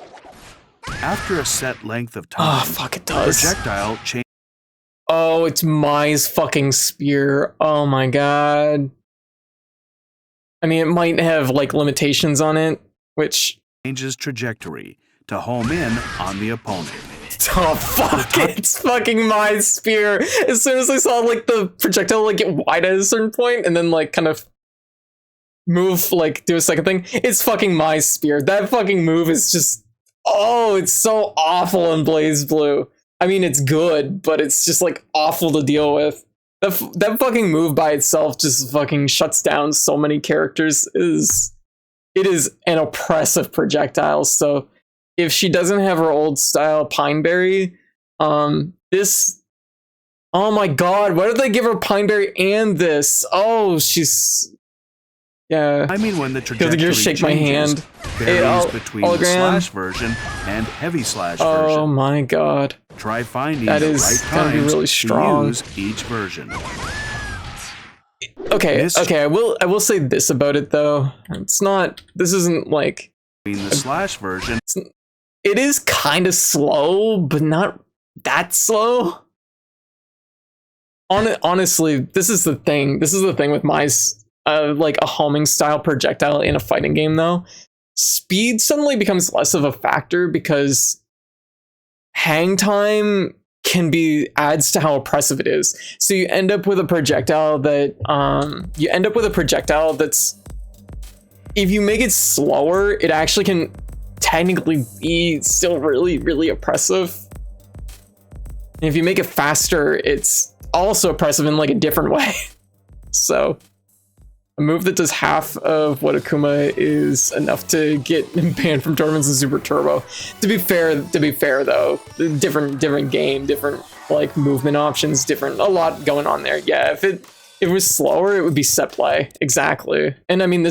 After a set length of time, Oh, fuck, it does. projectile changes. Oh, it's Mai's fucking spear. Oh my god. I mean, it might have, like, limitations on it, which... Changes trajectory to home in on the opponent. Oh, fuck, it's fucking Mai's spear. As soon as I saw, like, the projectile, like, get wide at a certain point and then, like, kind of move, like, do a second thing, it's fucking Mai's spear. That fucking move is just... Oh, it's so awful in Blaze Blue. I mean, it's good, but it's just, like, awful to deal with. That fucking move by itself just fucking shuts down so many characters. It is an oppressive projectile. So if she doesn't have her old style Pineberry, this... Oh my god, why did they give her Pineberry and this? Oh, she's... Yeah. I mean when the Feel trajectory like you shake my hand. varies between the hologram. slash version and heavy slash Oh version. my god. Try finding That the is right gonna be times really strong. to use each version. Okay, okay, I will say this about it though. It's not, this isn't like, In the slash version, it is kind of slow, but not that slow. Honestly, this is the thing. This is the thing with my like a homing style projectile in a fighting game though. Speed suddenly becomes less of a factor because hang time can be adds to how oppressive it is. So you end up with a projectile that that's, if you make it slower, it actually can technically be still really, really oppressive. And if you make it faster, it's also oppressive in like a different way. So a move that does half of what Akuma is enough to get banned from tournaments in Super Turbo. To be fair though, different game, different like movement options, a lot going on there. Yeah, if it was slower, it would be set play. Exactly. And I mean,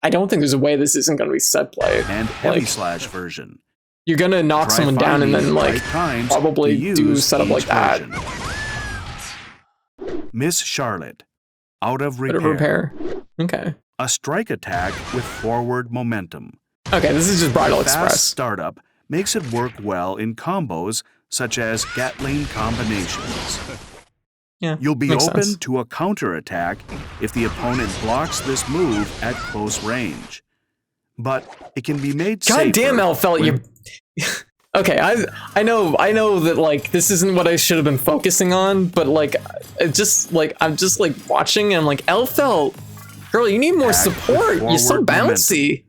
I don't think there's a way this isn't going to be set play. and heavy Like, slash version. you're going to knock Try someone down and finding then the like right times probably to do use setup like each that. version. Miss Charlotte, out of Bit of repair. repair. Okay. A strike attack with forward momentum. Okay, this is just Bridal Fast Express. startup makes it work well in combos such as Gatling combinations. Yeah. You'll be makes open sense. to a counterattack if the opponent blocks this move at close range. But it can be made safer. God damn, Elphelt, when- you. Okay, I know that like this isn't what I should have been focusing on, but like I'm just like watching and I'm like, Elphelt, girl, you need more Attack with support. You're so forward bouncy.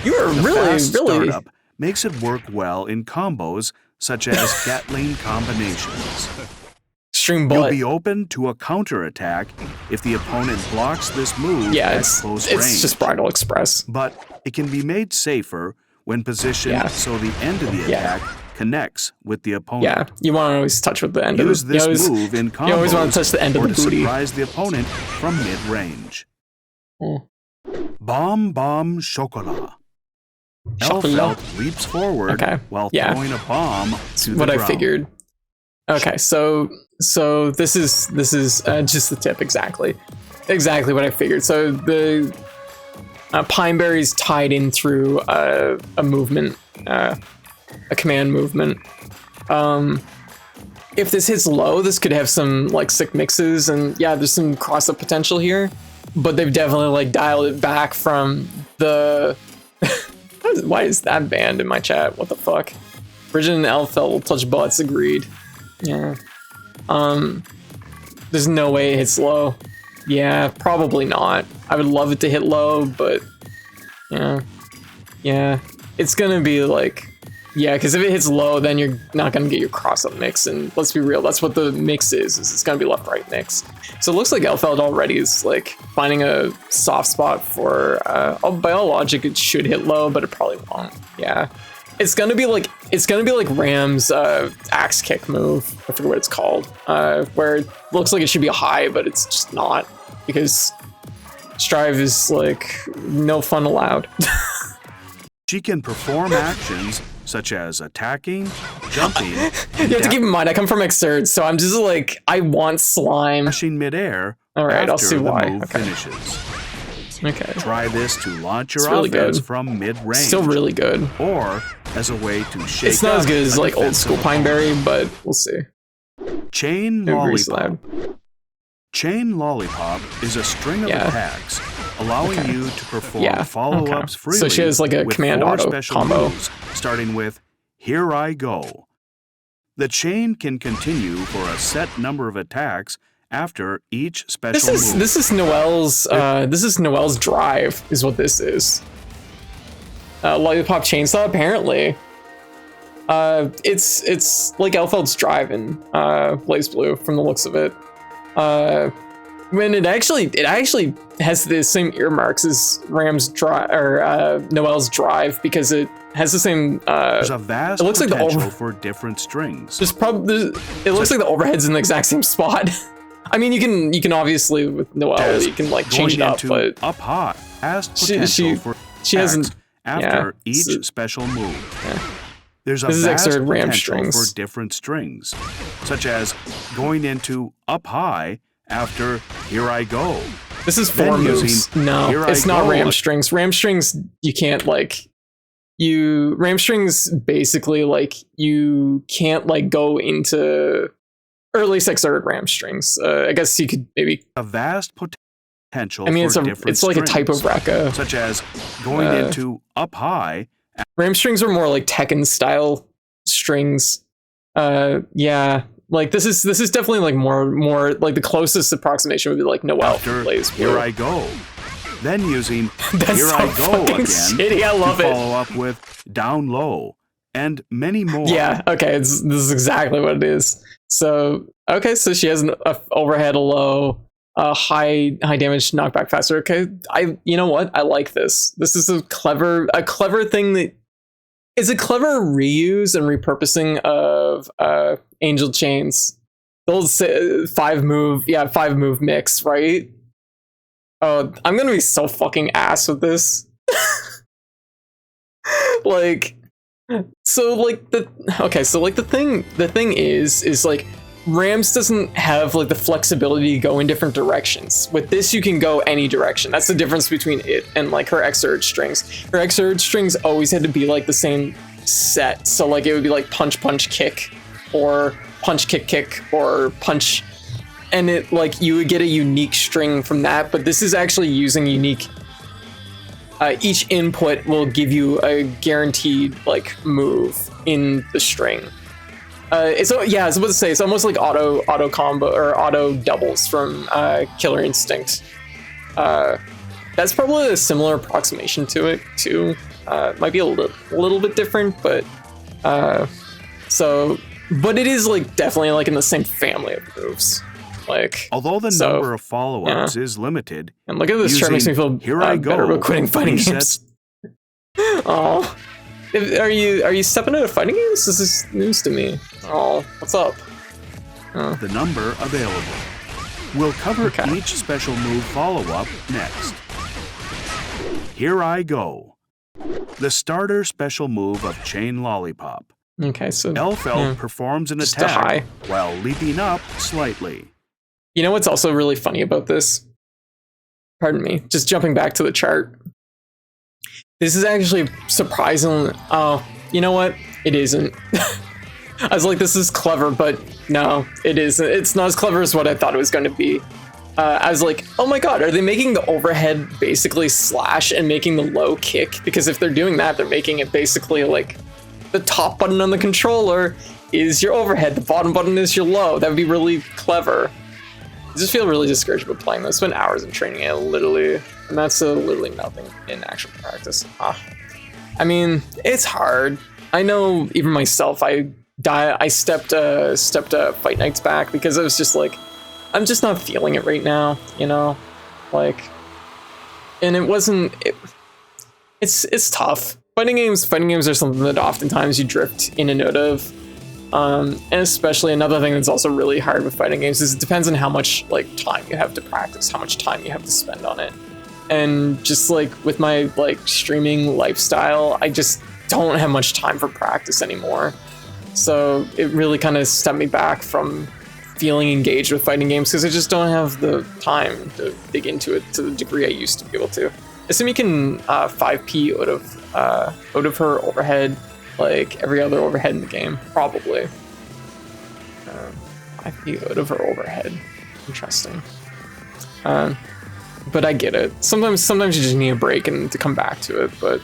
You are The really fast startup makes it work well in combos such as Gatling combinations. extreme You'll butt. be open to a counterattack if the opponent blocks this move Yeah, at it's close range. just Bridal Express. But it can be made safer when positioned Yeah. so the end of the Yeah. attack connects with the opponent. Yeah, you want to always touch with the end Use of this you always, move in combos you always want to touch the end or of the to booty. surprise the opponent from mid-range. Oh. Bomb chocolat. Chocolat. Elphelt leaps forward Okay, while yeah. throwing a bomb That's to the what I ground. figured. Okay, so this is just the tip exactly what I figured. So the Pineberry's tied in through a movement, a command movement. If this hits low, this could have some like sick mixes, and yeah, there's some cross-up potential here. But they've definitely like dialed it back from the. Why is that banned in my chat? What the fuck? Bridget and Elphelt will touch butts. Agreed. Yeah. There's no way it hits low. Yeah, probably not. I would love it to hit low, but yeah, it's gonna be like, yeah, because if it hits low, then you're not gonna get your cross-up mix, and let's be real, that's what the mix is it's gonna be left-right mix. So it looks like Elphelt already is like finding a soft spot for, by all logic, it should hit low, but it probably won't. Yeah, it's gonna be like Ram's axe kick move. I forget what it's called, where it looks like it should be a high, but it's just not, because Strive is like no fun allowed. She can perform actions such as attacking, jumping, You have to keep in mind, I come from Xrd, so I'm just like, I want slime. dashing midair All right, after I'll see the why. move Okay. finishes. Okay. Try this to launch your It's really offense good. from mid-range. Still really good. Or as a way to shake It's not as up good as a like old defensive school opponent. Pineberry, but we'll see. Chain Agree, Lollipop. Chain Lollipop is a string of Yeah. attacks, allowing Okay. you to perform Yeah, follow-ups okay. freely. So she has like a with command 4 auto special combo. moves, starting with "Here I Go." The chain can continue for a set number of attacks after each special move. This is Noelle's drive, is what this is. Lollipop Chainsaw, apparently. It's like Elphelt's drive in Blaze Blue from the looks of it. When it actually has the same earmarks as Ram's drive or Noelle's drive, because it has the same. There's a vast it looks like the potential for different strings. It looks like the overhead's in the exact same spot. I mean, you can obviously with Noelle, you can like change it up, but up high has she potential for hasn't. After Yeah, each so- special move. Yeah. There's a This is vast extra ram potential strings. for different strings, such as going into up high after Here I Go. This is Then 4 moves. using No, Here it's I not Go. ram strings. Ram strings, you can't like ram strings basically like you can't like go into, or at least exert ram strings. I guess you could maybe. A vast potential I mean, for different it's like a type of strings, Rekka. such as going into up high. Ram strings were more like Tekken style strings. Yeah, like this is definitely like more like the closest approximation would be like Noelle After plays. Here I Go. Then using That's Here so I Go fucking again shitty. I love to it. follow up with Down Low and many more. Yeah, okay, this is exactly what it is. So, okay, so she has an overhead, a low, high damage, knockback faster. Okay, you know what? I like this. This is a clever thing that is a clever reuse and repurposing of Angel Chains. Those 5 move mix, right? Oh, I'm gonna be so fucking ass with this. Like, so like the thing is like Rams doesn't have like the flexibility to go in different directions. With this, you can go any direction. That's the difference between it and like her X-Urge strings. Her X-Urge strings always had to be like the same set. So like it would be like punch, punch, kick, or punch, kick, kick, or punch. And it like you would get a unique string from that, but this is actually using unique. Each input will give you a guaranteed like move in the string. I was about to say it's almost like auto combo or auto doubles from Killer Instinct. That's probably a similar approximation to it too. Might be a little bit different, but but it is like definitely like in the same family of moves. Like, Although the number of follow-ups is limited, and look at this chart, makes me feel Here I Go better about quitting fighting resets games. Oh, are you stepping into fighting games? This is news to me. Oh, what's up? the number available. We'll cover each special move follow-up next. Here I Go. The starter special move of Chain Lollipop. Okay, so Elphelt performs an Just a attack high. while leaping up slightly. You know what's also really funny about this? Pardon me, just jumping back to the chart. This is actually surprisingly. Oh, you know what? It isn't. I was like, this is clever, but no, it isn't. It's not as clever as what I thought it was going to be. I was like, oh my god, are they making the overhead basically slash and making the low kick? Because if they're doing that, they're making it basically like the top button on the controller is your overhead, the bottom button is your low. That would be really clever. I just feel really discouraged about playing this. Spent hours in training it, literally, and that's literally nothing in actual practice. I mean, it's hard. I know even myself, I stepped Fight Nights back because I was just like, I'm just not feeling it right now, you know, like, and it's tough. Fighting games are something that oftentimes you drift in and out of. And especially another thing that's also really hard with fighting games is it depends on how much like time you have to practice, how much time you have to spend on it. And just like with my like streaming lifestyle, I just don't have much time for practice anymore. So it really kind of stepped me back from feeling engaged with fighting games because I just don't have the time to dig into it to the degree I used to be able to. Assume you can 5p out of her overhead, like every other overhead in the game, probably. 5p out of her overhead. Interesting. But I get it. Sometimes you just need a break and to come back to it. But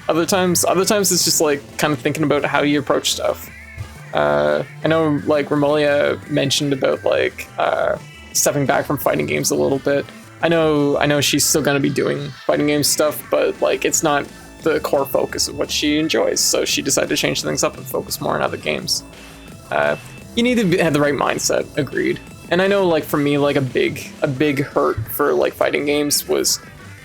other times it's just like kind of thinking about how you approach stuff. I know like Romolia mentioned about like stepping back from fighting games a little bit. I know she's still gonna be doing fighting game stuff, but like it's not the core focus of what she enjoys. So she decided to change things up and focus more on other games. You need to have the right mindset. Agreed. And I know like for me, like a big hurt for like fighting games was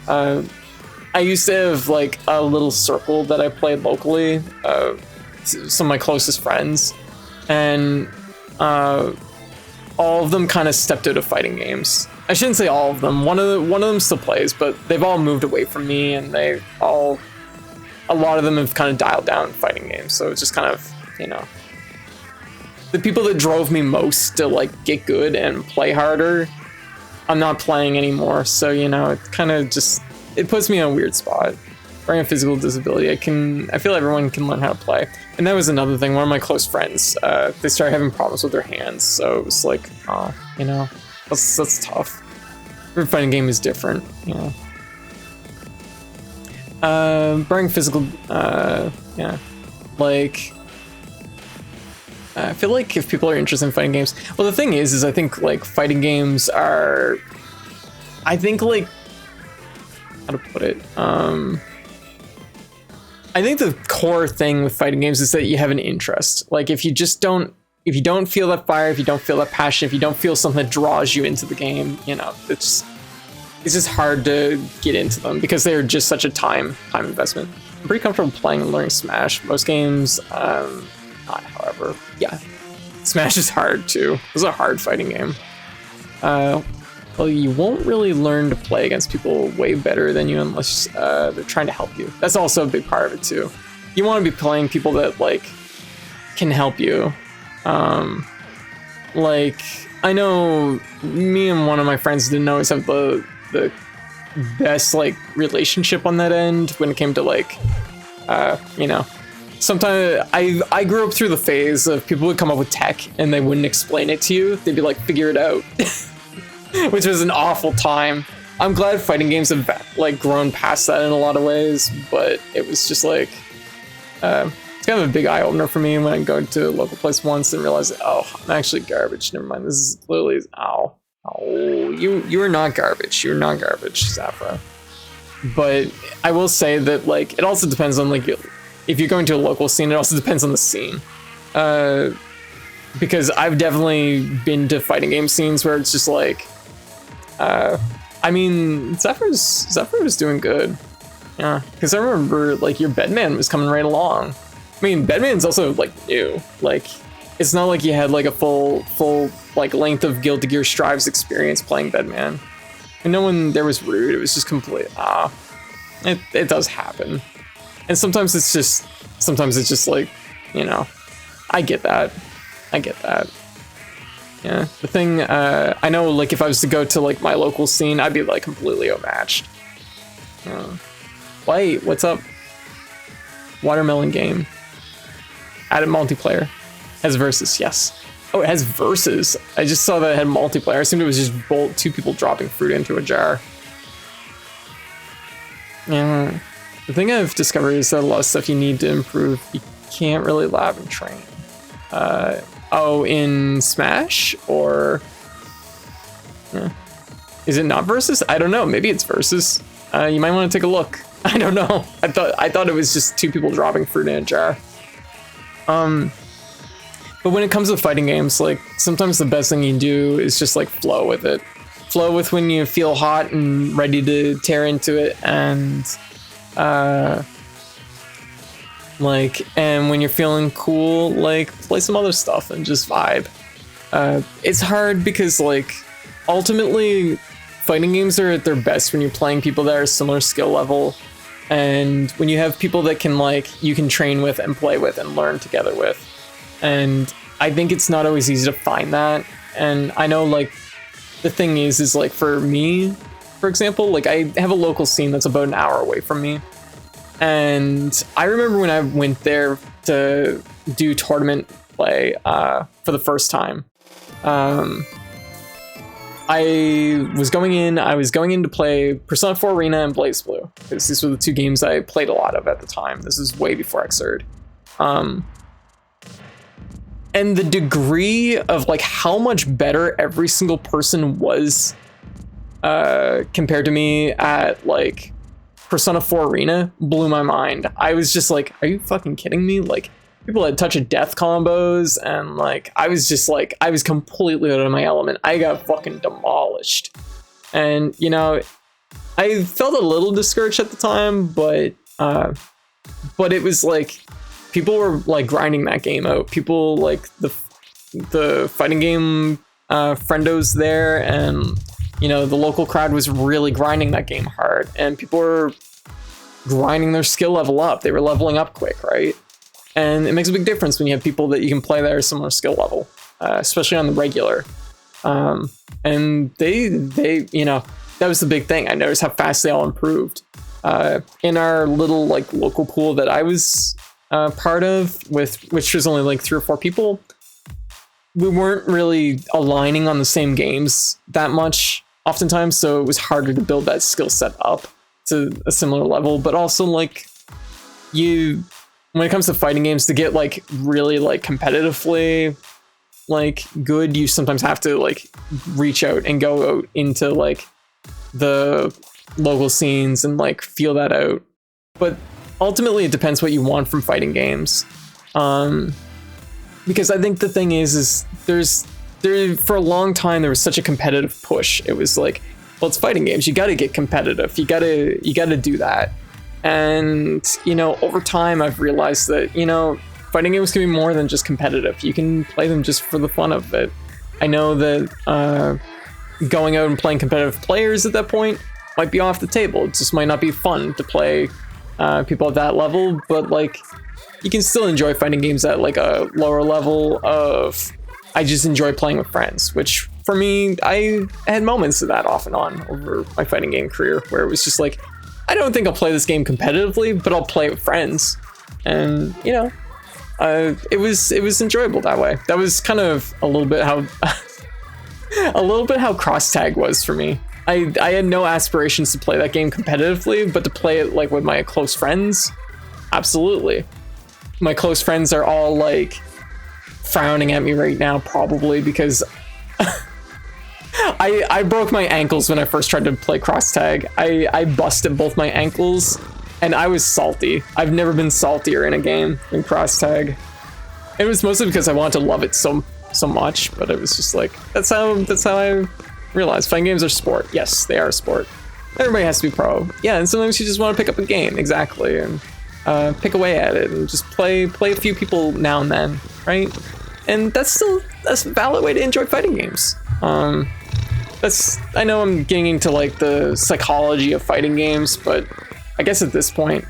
I used to have like a little circle that I played locally, some of my closest friends, and all of them kind of stepped out of fighting games. I shouldn't say all of them. One of them still plays, but they've all moved away from me, and a lot of them have kind of dialed down fighting games. So it's just kind of, you know, the people that drove me most to like get good and play harder, I'm not playing anymore. So, you know, it kind of just, it puts me in a weird spot. Wearing a physical disability, I feel everyone can learn how to play. And that was another thing. One of my close friends, they started having problems with their hands. So it was like, oh, you know, that's tough. Every fighting game is different, you know. Wearing physical, yeah, like, I feel like if people are interested in fighting games, well, the thing is I think like fighting games are, I think like, how to put it, I think the core thing with fighting games is that you have an interest. Like if you don't feel that fire, if you don't feel that passion, if you don't feel something that draws you into the game, you know, it's just hard to get into them because they're just such a time investment. I'm pretty comfortable playing and learning Smash. Most games, not, however. Yeah, Smash is hard too. It's a hard fighting game. Well, you won't really learn to play against people way better than you unless they're trying to help you. That's also a big part of it too. You want to be playing people that like can help you. Like I know me and one of my friends didn't always have the best like relationship on that end when it came to like, you know. Sometimes I grew up through the phase of people would come up with tech and they wouldn't explain it to you. They'd be like, figure it out. Which was an awful time. I'm glad fighting games have like grown past that in a lot of ways, but it was just like, it's kind of a big eye opener for me when I go to a local place once and realize, oh, I'm actually garbage. Never mind. This is literally, ow. Oh, you are not garbage. You're not garbage, Zafra. But I will say that like, it also depends on like, if you're going to a local scene, it also depends on the scene. Because I've definitely been to fighting game scenes where it's just like, I mean, Zephyr was doing good. Yeah, because I remember like your Bedman was coming right along. I mean, Bedman's also like new. Like, it's not like you had like a full like length of Guilty Gear Strive's experience playing Bedman. And no one there was rude. It was just complete. It does happen. And sometimes it's just like, you know, I get that. Yeah, the thing, I know, like, if I was to go to, like, my local scene, I'd be, like, completely outmatched. Wait, what's up? Watermelon game. Added multiplayer. Has versus, yes. Oh, it has versus. I just saw that it had multiplayer. I assumed it was just two people dropping fruit into a jar. Yeah. The thing I've discovered is that a lot of stuff you need to improve, you can't really lab and train. Oh, in Smash? Or... Yeah. Is it not versus? I don't know. Maybe it's versus. You might want to take a look. I don't know. I thought it was just two people dropping fruit in a jar. But when it comes to fighting games, like, sometimes the best thing you can do is just, like, flow with it. Flow with when you feel hot and ready to tear into it, and... and when you're feeling cool, like, play some other stuff and just vibe. It's hard because, like, ultimately, fighting games are at their best when you're playing people that are similar skill level, and when you have people that can, like, you can train with and play with and learn together with. And I think it's not always easy to find that. And I know, like, the thing is like, for me, for example, like, I have a local scene that's about an hour away from me. And I remember when I went there to do tournament play for the first time. I was going in to play Persona 4 Arena and Blaze Blue, because these were the two games I played a lot of at the time. This is way before Xrd. And the degree of, like, how much better every single person was compared to me at, like, Persona 4 Arena blew my mind. I was just like, are you fucking kidding me? Like, people had touch of death combos, and, like, I was just like, I was completely out of my element. I got fucking demolished. And, you know, I felt a little discouraged at the time, but it was like, people were, like, grinding that game out. People, like, the fighting game friendos there, and you know, the local crowd was really grinding that game hard, and people were grinding their skill level up. They were leveling up quick, right? And it makes a big difference when you have people that you can play that are similar skill level, especially on the regular. And they, you know, that was the big thing. I noticed how fast they all improved. In our little like local pool that I was part of, which was only like 3 or 4 people, we weren't really aligning on the same games that much oftentimes, so it was harder to build that skill set up to a similar level. But also, like, when it comes to fighting games, to get like really like competitively like good, you sometimes have to like reach out and go out into like the local scenes and like feel that out. But ultimately it depends what you want from fighting games, because I think the thing is there for a long time there was such a competitive push. It was like, well, it's fighting games, you got to get competitive, you got to do that. And you know, over time I've realized that, you know, fighting games can be more than just competitive. You can play them just for the fun of it. I know that going out and playing competitive players at that point might be off the table. It just might not be fun to play people at that level, but like, you can still enjoy fighting games at like a lower level of, I just enjoy playing with friends, which for me, I had moments of that off and on over my fighting game career, where it was just like, I don't think I'll play this game competitively, but I'll play with friends. And you know, it was enjoyable that way. That was kind of a little bit how cross tag was for me. I had no aspirations to play that game competitively, but to play it like with my close friends, absolutely. My close friends are all like frowning at me right now, probably because I broke my ankles when I first tried to play cross tag. I busted both my ankles and I was salty. I've never been saltier in a game than cross tag. It was mostly because I wanted to love it so much, but it was just like, that's how I realized fighting games are sport. Yes, they are a sport. Everybody has to be pro. Yeah, and sometimes you just want to pick up a game, exactly, and pick away at it and just play a few people now and then, right? And that's a valid way to enjoy fighting games. I know I'm getting into like the psychology of fighting games, but I guess at this point,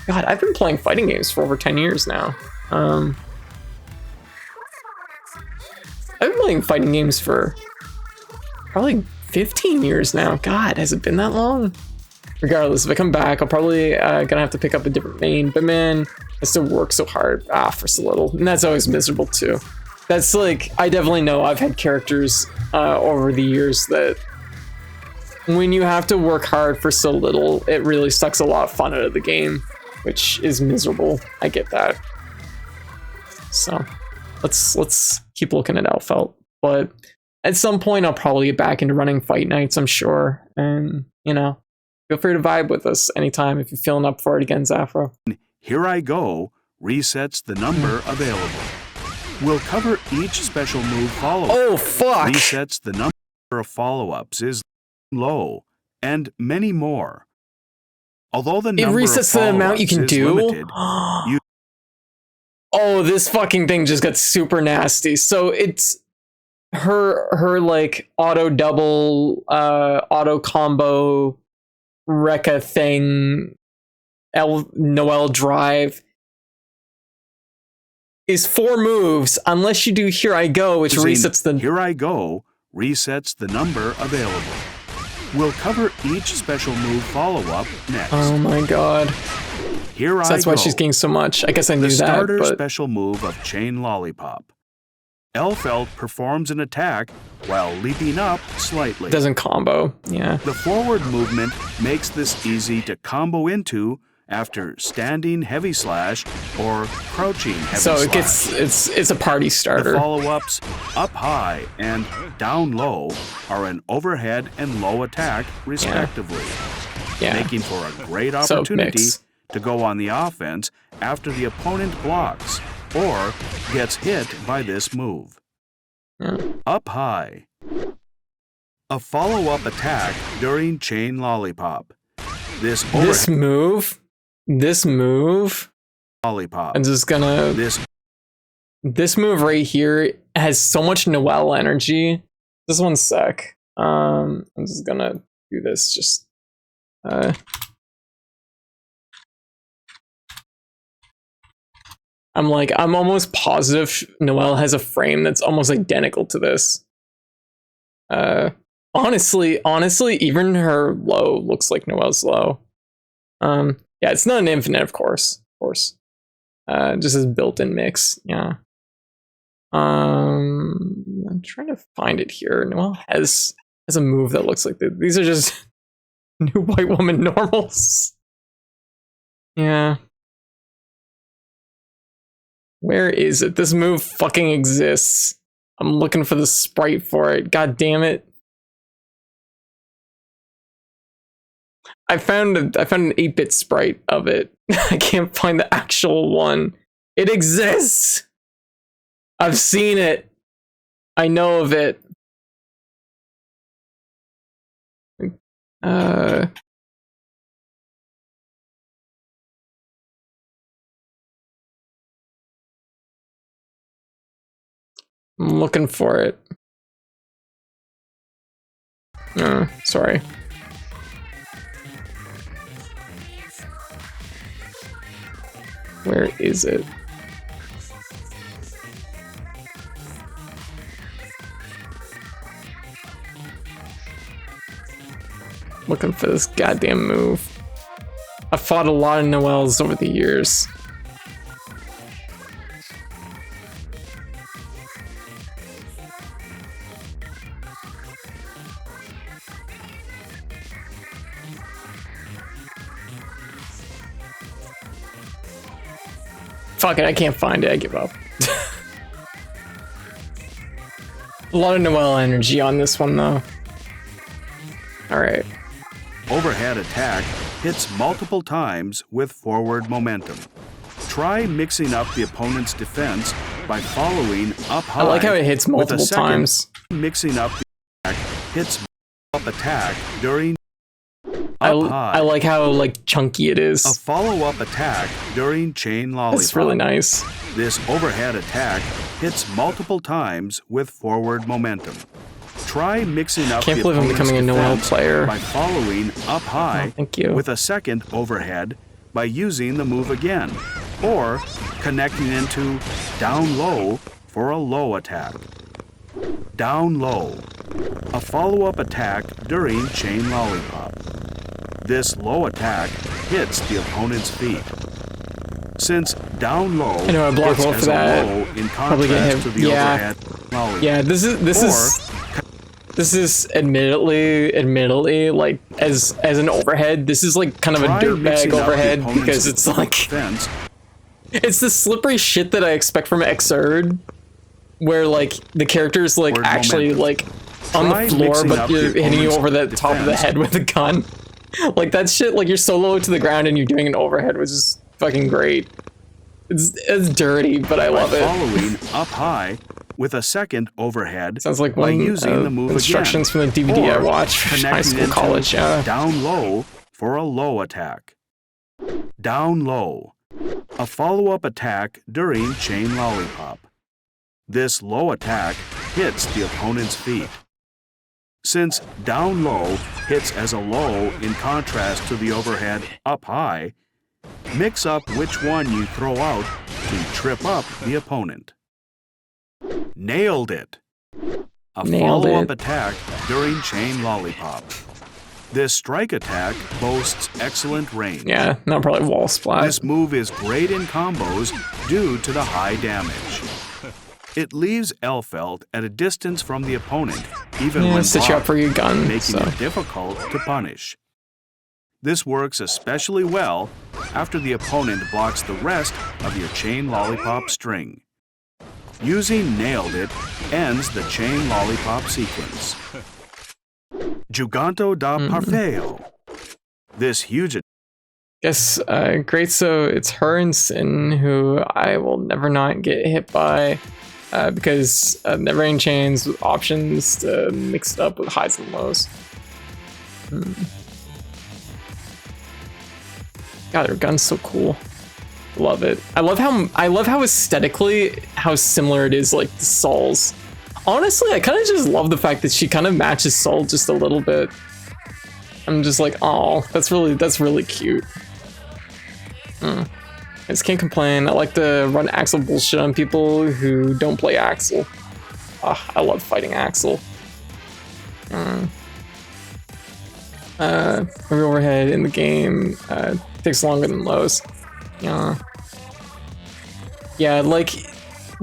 God, I've been playing fighting games for over 10 years now. I've been playing fighting games for probably 15 years now. God, has it been that long? Regardless, if I come back, I'll probably gonna have to pick up a different main, but man, I still work so hard for so little, and that's always miserable too. That's like, I definitely know I've had characters over the years that when you have to work hard for so little, it really sucks a lot of fun out of the game, which is miserable. I get that. So let's keep looking at Elphelt, but at some point I'll probably get back into running fight nights, I'm sure, and you know, feel free to vibe with us anytime if you're feeling up for it again, Zafro. Here I Go resets the number available. We'll cover each special move follow-up. Oh, fuck! Resets the number of follow-ups is low, and many more. Although the number resets of the amount you can do. Limited, oh, this fucking thing just got super nasty. So it's her like auto double, auto combo, Rekka thing, Noel drive is 4 moves unless you do Here I Go, which resets the... Here I Go resets the number available. We'll cover each special move follow-up next. Oh my god. Here so that's why she's getting so much. I guess I knew that, The starter but... special move of Chain Lollipop. Elphelt performs an attack while leaping up slightly. Doesn't combo, yeah. The forward movement makes this easy to combo into after standing heavy slash or crouching heavy slash. So it gets, it's a party starter. The follow-ups up high and down low are an overhead and low attack respectively, making for a great opportunity to go on the offense after the opponent blocks or gets hit by this move. Up high. A follow-up attack during Chain Lollipop. This move Lollipop. I'm just gonna... This move right here has so much Noel energy Just one sec. I'm just gonna do this. Just I'm almost positive Noelle has a frame that's almost identical to this. Honestly, even her low looks like Noelle's low. Yeah, it's not an infinite, of course. Just as built-in mix, yeah. I'm trying to find it here. Noelle has a move that looks like this. These are just new white woman normals. Yeah. Where is it? This move fucking exists. I'm looking for the sprite for it. God damn it. I found an 8-bit sprite of it. I can't find the actual one. It exists. I've seen it. I know of it. I'm looking for it. Sorry. Where is it? Looking for this goddamn move. I've fought a lot of Noelles over the years. Fuck it, I can't find it. I give up. A lot of Noelle energy on this one, though. Alright. Overhead attack hits multiple times with forward momentum. Try mixing up the opponent's defense by following up high. I like how it hits multiple times. Mixing up the attack hits up attack during I like how like chunky it is. A follow-up attack during chain lollipop. It's really nice. This overhead attack hits multiple times with forward momentum. Try mixing up Can't believe I'm becoming a Noelle player. By following up high thank you. With a second overhead by using the move again, or connecting into down low for a low attack. Down low, a follow-up attack during chain lollipop. This low attack hits the opponent's feet. Since down low I know I block hits low for as a that. low in Probably get contrast hit. to the overhead lollipop. Yeah, this is admittedly like as an overhead, this is like kind of a dirtbag overhead because it's like it's the slippery shit that I expect from Xrd, where like the character's like actually like on the floor, but you're hitting you over the top of the head with a gun. Like that shit, like you're so low to the ground and you're doing an overhead, which is fucking great. It's dirty, but I love it. Following up high with a second overhead. Sounds like by one using the move instructions again, from the DVD I watched for high school, college. Yeah. Down low for a low attack. Down low, a follow-up attack during chain lollipop. This low attack hits the opponent's feet. Since down low hits as a low in contrast to the overhead up high, mix up which one you throw out to trip up the opponent. Nailed it! A follow-up attack during chain lollipop. This strike attack boasts excellent range. Yeah, not probably wall splat. This move is great in combos due to the high damage. It leaves Elphelt at a distance from the opponent, even when set you up for your gun, making it difficult to punish. This works especially well after the opponent blocks the rest of your chain lollipop string. Using Nailed It ends the chain lollipop sequence. Giganto da Parfeo. This huge... Guess, great, so it's her and Sin who I will never not get hit by. Because never-ending chains with options to mix it up with highs and lows. God, their gun's so cool. Love it. I love how aesthetically how similar it is like to Saul's. honestly, I kind of just love the fact that she kind of matches Soul just a little bit. I'm just like, oh, that's really cute. I just can't complain. I like to run Axel bullshit on people who don't play Axel. I love fighting Axel. Every overhead in the game takes longer than lows. Yeah, like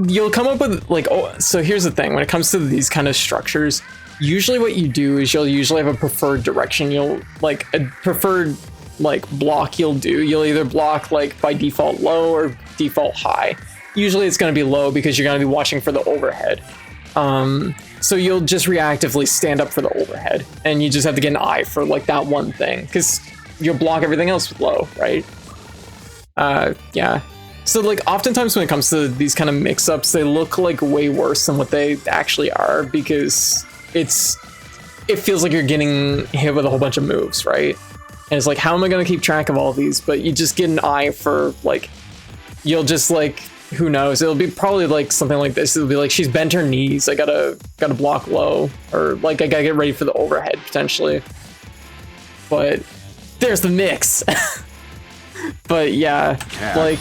you'll come up with like, oh, so here's the thing. When it comes to these kind of structures, usually what you do is you'll usually have a preferred direction. You'll like a preferred like block you'll do. You'll either block like by default low or default high. Usually it's going to be low because you're going to be watching for the overhead. So you'll just reactively stand up for the overhead and you just have to get an eye for like that one thing because you'll block everything else with low, right? Yeah. So like oftentimes when it comes to these kind of mix-ups, they look like way worse than what they actually are because it feels like you're getting hit with a whole bunch of moves, right? And it's like, how am I going to keep track of all these? But you just get an eye for like, you'll just like, who knows? It'll be probably like something like this. It'll be like, she's bent her knees. I gotta block low, or like I gotta get ready for the overhead potentially. But there's the mix. But yeah, like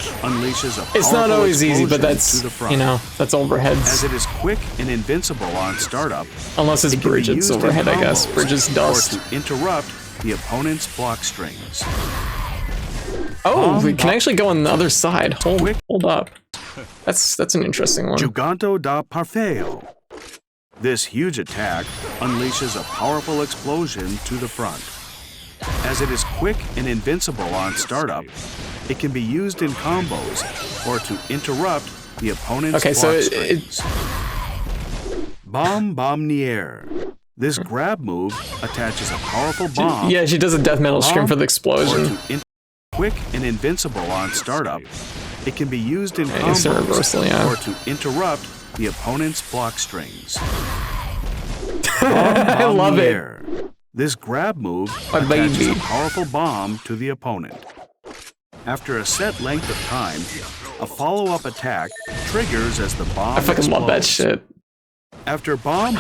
it's not always easy, but that's, you know, that's overheads. As it is quick and invincible on startup. Unless it's Bridget's overhead, I guess. Bridget's dust. Or to interrupt the opponent's block strings. Oh, we can actually go on the other side. Hold up. That's an interesting one. Giganto da Parfeo. This huge attack unleashes a powerful explosion to the front. As it is quick and invincible on startup, it can be used in combos or to interrupt the opponent's block strings. Bombardier. This grab move attaches a powerful bomb. Yeah, she does a death metal scream for the explosion. Quick and invincible on startup, it can be used in combos or to interrupt the opponent's block strings. I love it. This grab move attaches a powerful bomb to the opponent. After a set length of time, a follow-up attack triggers as the bomb explodes. I fucking love that shit. After bomb,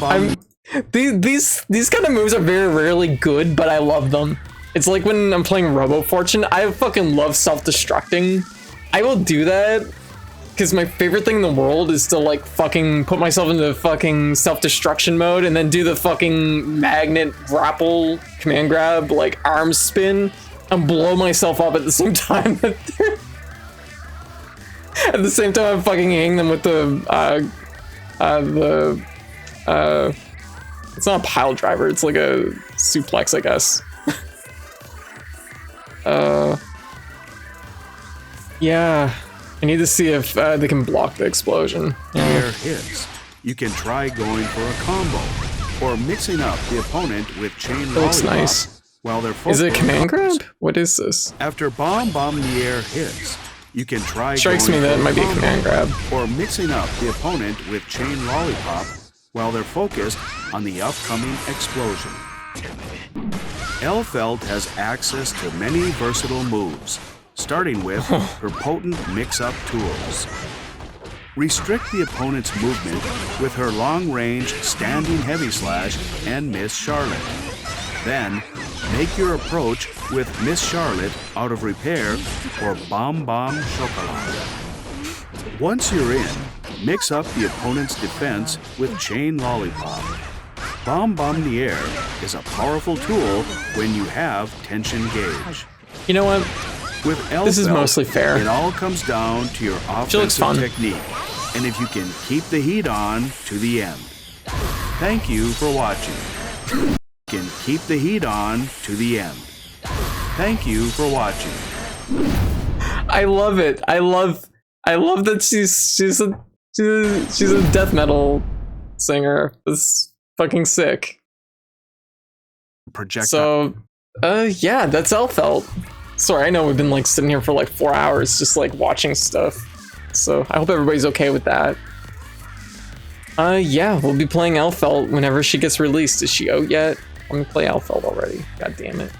these kind of moves are very rarely good, but I love them. It's like when I'm playing Robo Fortune, I fucking love self-destructing. I will do that because my favorite thing in the world is to like fucking put myself into fucking self-destruction mode and then do the fucking magnet grapple command grab, like arm spin, and blow myself up at the same time. At the same time, I'm fucking hitting them with the it's not a pile driver, it's like a suplex, I guess. Yeah, I need to see if they can block the explosion. There hits. You can try going for a combo or mixing up the opponent with chain lollipop. Looks nice. While they're is it a command grab? What is this? After Bombardier hits, you can try strikes me that it might be a command grab. Or mixing up the opponent with chain lollipop while they're focused on the upcoming explosion. Elphelt has access to many versatile moves, starting with her potent mix-up tools. Restrict the opponent's movement with her long-range standing heavy slash and Miss Charlotte. Then, make your approach with Miss Charlotte out of repair or Bomb Bomb Chocolat. Once you're in, mix up the opponent's defense with Chain Lollipop. Bombardier is a powerful tool when you have tension gauge. You know what? With Elphelt, this is mostly fair. It all comes down to your offensive technique, and if you can keep the heat on to the end. Thank you for watching. Can keep the heat on to the end. Thank you for watching. I love it. I love that she's a death metal singer. It's fucking sick. So, yeah, that's Elphelt. Sorry, I know we've been like sitting here for like 4 hours just like watching stuff. So I hope everybody's okay with that. Yeah, we'll be playing Elphelt whenever she gets released. Is she out yet? Let me play Elphelt already. God damn it.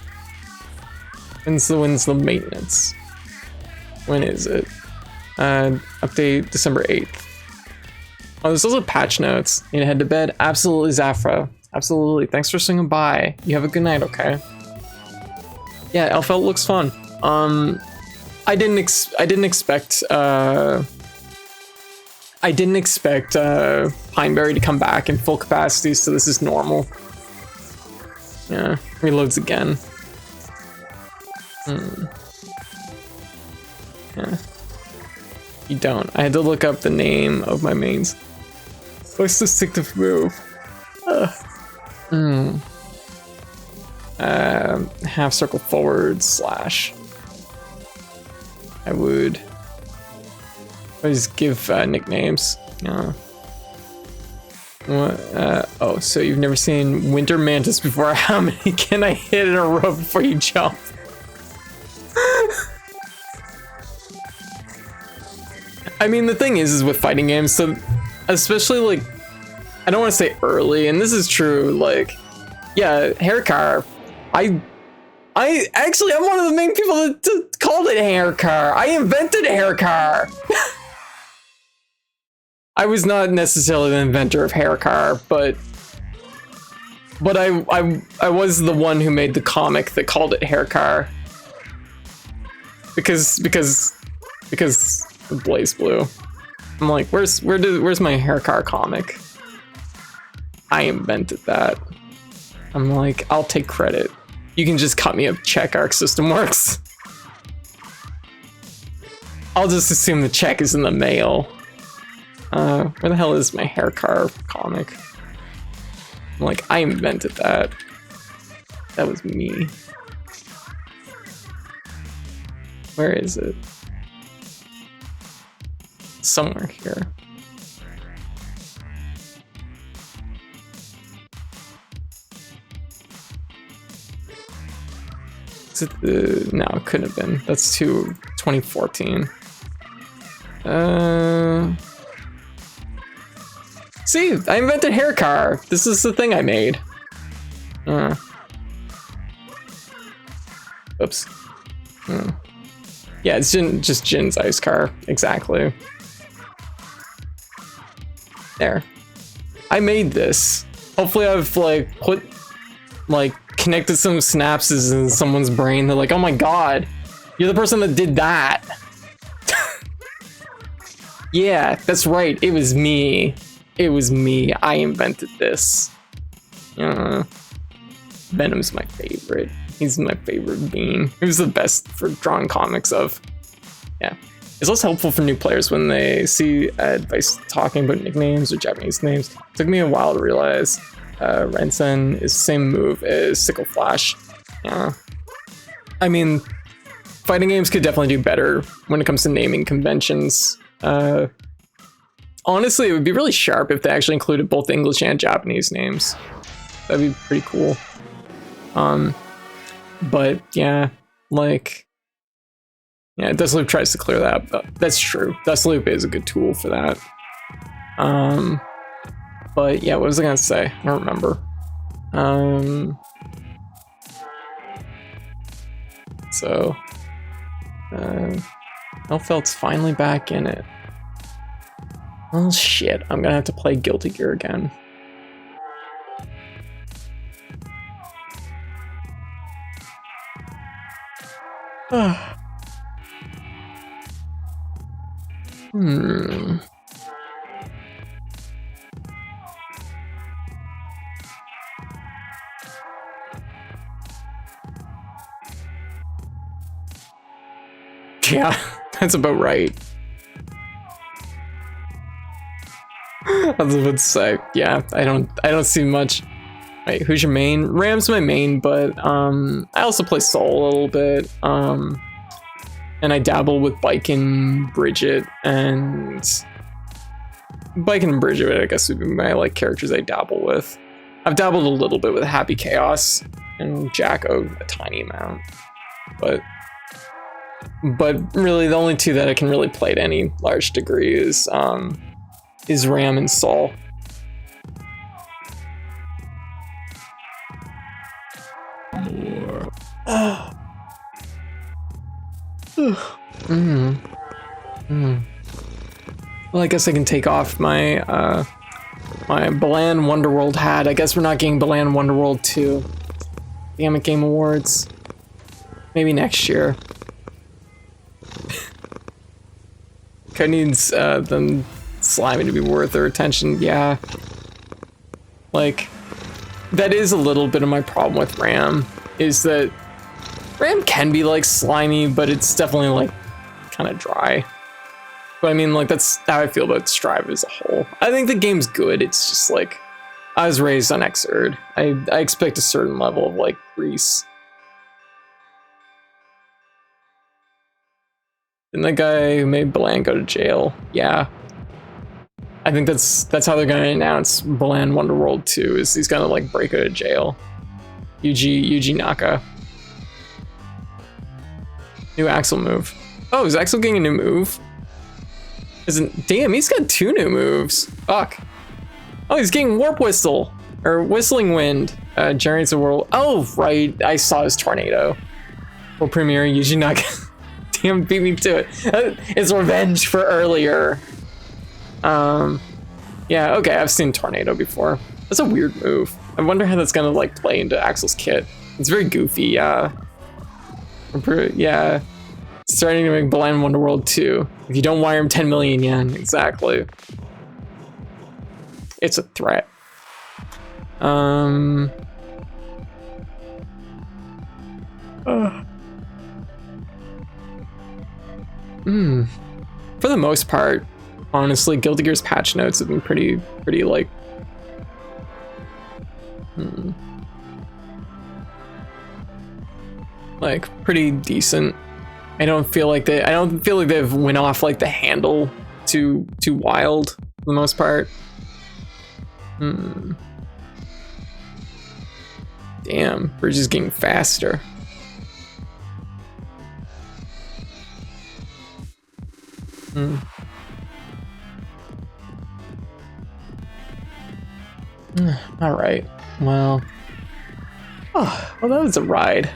When's the maintenance? When is it? Update December 8th. Oh, there's also patch notes. Need to head to bed? Absolutely, Zafra. Absolutely. Thanks for swinging by. You have a good night, okay? Yeah, Elphelt looks fun. I didn't expect Pineberry to come back in full capacity, so this is normal. Yeah, reloads again. Yeah. You don't. I had to look up the name of my mains. What's the distinctive move? Half circle forward slash. I would always give nicknames. Yeah. Oh, so you've never seen Winter Mantis before? How many can I hit in a row before you jump? I mean, the thing is with fighting games, so especially like, I don't want to say early, and this is true, like, yeah, hair car. I'm one of the main people that called it hair car. I invented hair car. I was not necessarily the inventor of hair car, but I was the one who made the comic that called it hair car. Because Blaze Blue. I'm like, where's my hair car comic? I invented that. I'm like, I'll take credit. You can just cut me a check, Arc System Works. I'll just assume the check is in the mail. Where the hell is my hair car comic? I'm like, I invented that. That was me. Where is it? Somewhere here. Is it the... No, it couldn't have been. That's 2014. See, I invented hair car. This is the thing I made. Oops. Yeah, it's just Jin's ice car. Exactly. There. I made this. Hopefully I've connected some synapses in someone's brain. They're like, oh my god, you're the person that did that. Yeah, that's right. It was me. It was me. I invented this. Venom's my favorite. He's my favorite being. He was the best for drawing comics of. Yeah. It's also helpful for new players when they see advice talking about nicknames or Japanese names. It took me a while to realize Rensen is the same move as Sickle Flash. Yeah. I mean, fighting games could definitely do better when it comes to naming conventions. Honestly, it would be really sharp if they actually included both English and Japanese names. That'd be pretty cool. But yeah, like, yeah, Deathloop tries to clear that, but that's true. Deathloop is a good tool for that. But yeah, what was I gonna say? I don't remember. So, Elphelt's finally back in it. Oh shit, I'm gonna have to play Guilty Gear again. Yeah, that's about right. I was about to say, yeah, I don't see much. Wait, who's your main? Ram's my main, but I also play Soul a little bit. And I dabble with Bike and Bridget, and Bike and Bridget, I guess, would be my characters I dabble with. I've dabbled a little bit with Happy Chaos and Jacko a tiny amount, but really the only two that I can really play to any large degree is Ram and Soul. Well, I guess I can take off my my Balan Wonderworld hat. I guess we're not getting Balan Wonderworld 2. Damn it, Game Awards. Maybe next year. Code needs them slimy to be worth their attention. Yeah. Like, that is a little bit of my problem with RAM, is that RAM can be like slimy, but it's definitely like kind of dry. But I mean, like, that's how I feel about Strive as a whole. I think the game's good. It's just like, I was raised on Xrd. I expect a certain level of like grease. Didn't that guy who made Balan go to jail? Yeah. I think that's how they're gonna announce Balan Wonderworld 2, is he's gonna like break out of jail. Yuji Naka. New Axel move. Oh, is Axel getting a new move? Damn, he's got 2 new moves. Fuck. Oh, he's getting Warp Whistle. Or Whistling Wind. Generates a world. Oh, right. I saw his Tornado. World premiere, Yuji Naka. Damn, beat me to it. It's revenge for earlier. Yeah, okay, I've seen Tornado before. That's a weird move. I wonder how that's gonna like play into Axel's kit. It's very goofy, yeah. Yeah. Starting to make Balan Wonderworld 2. If you don't wire him 10 million yen, exactly. It's a threat. For the most part, honestly, Guilty Gear's patch notes have been pretty like like pretty decent. I don't feel like they've went off like the handle too wild for the most part. Damn, bridge is getting faster. All right. Well, that was a ride.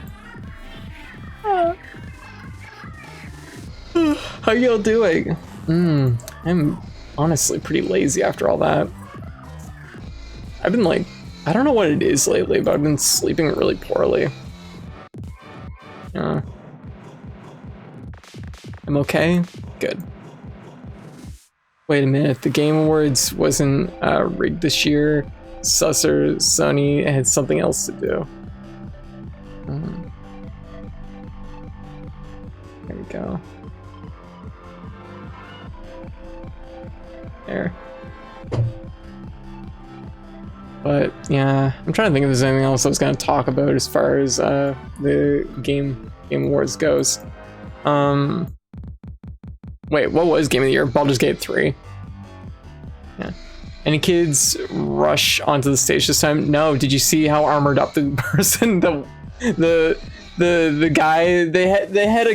How y'all doing? I'm honestly pretty lazy after all that. I've been like, I don't know what it is lately, but I've been sleeping really poorly. I'm okay? Good. Wait a minute, the Game Awards wasn't rigged this year. Susser, Sony had something else to do. There we go. There. But yeah, I'm trying to think if there's anything else I was going to talk about as far as the Game Awards goes. Wait, what was Game of the Year? Baldur's Gate 3. Yeah. Any kids rush onto the stage this time? No. Did you see how armored up the person? The guy they had a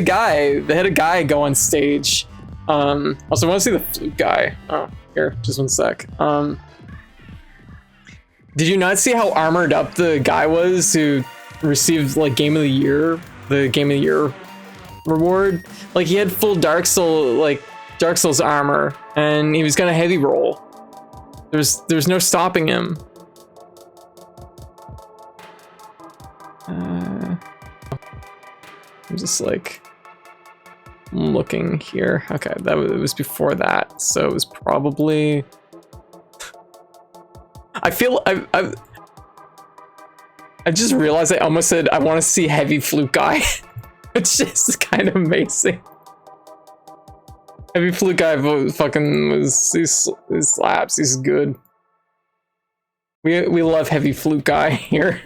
guy go on stage. Also, I want to see the flute guy. Oh, here, just one sec. Did you not see how armored up the guy was who received like Game of the Year reward? Like, he had full Dark Souls armor, and he was gonna heavy roll. There's no stopping him. I'm just like looking here. Okay, it was before that, so it was probably. I just realized I almost said I want to see heavy flute guy. It's just kind of amazing. Heavy flute guy he slaps. He's good. We love heavy flute guy here.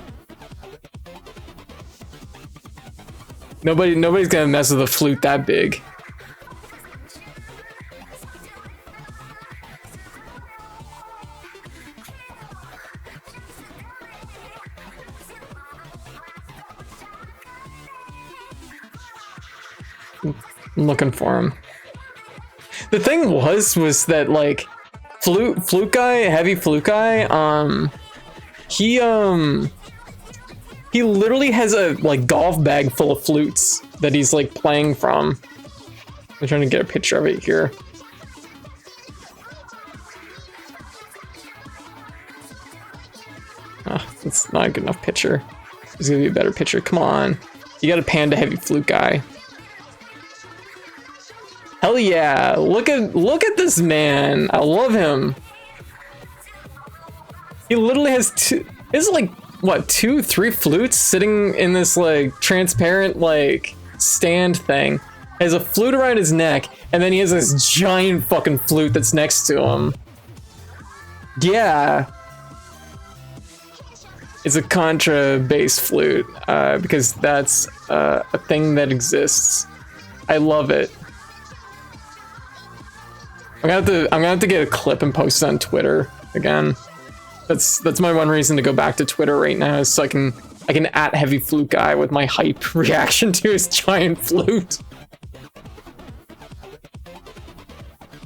Nobody's gonna mess with a flute that big. I'm looking for him. The thing was that like flute guy, heavy flute guy, he literally has a like golf bag full of flutes that he's like playing from. I'm trying to get a picture of it here. It's not a good enough picture. There's gonna be a better picture. Come on. You got a panda heavy flute guy. Hell yeah. Look at this man. I love him. He literally has two, it's like, what, 2-3 flutes sitting in this like transparent like stand thing. He has a flute around his neck, and then he has this giant fucking flute that's next to him. Yeah. It's a Contra bass flute, because that's a thing that exists. I love it. I'm gonna have to get a clip and post it on Twitter again. That's my one reason to go back to Twitter right now, is so I can at heavy flute guy with my hype reaction to his giant flute.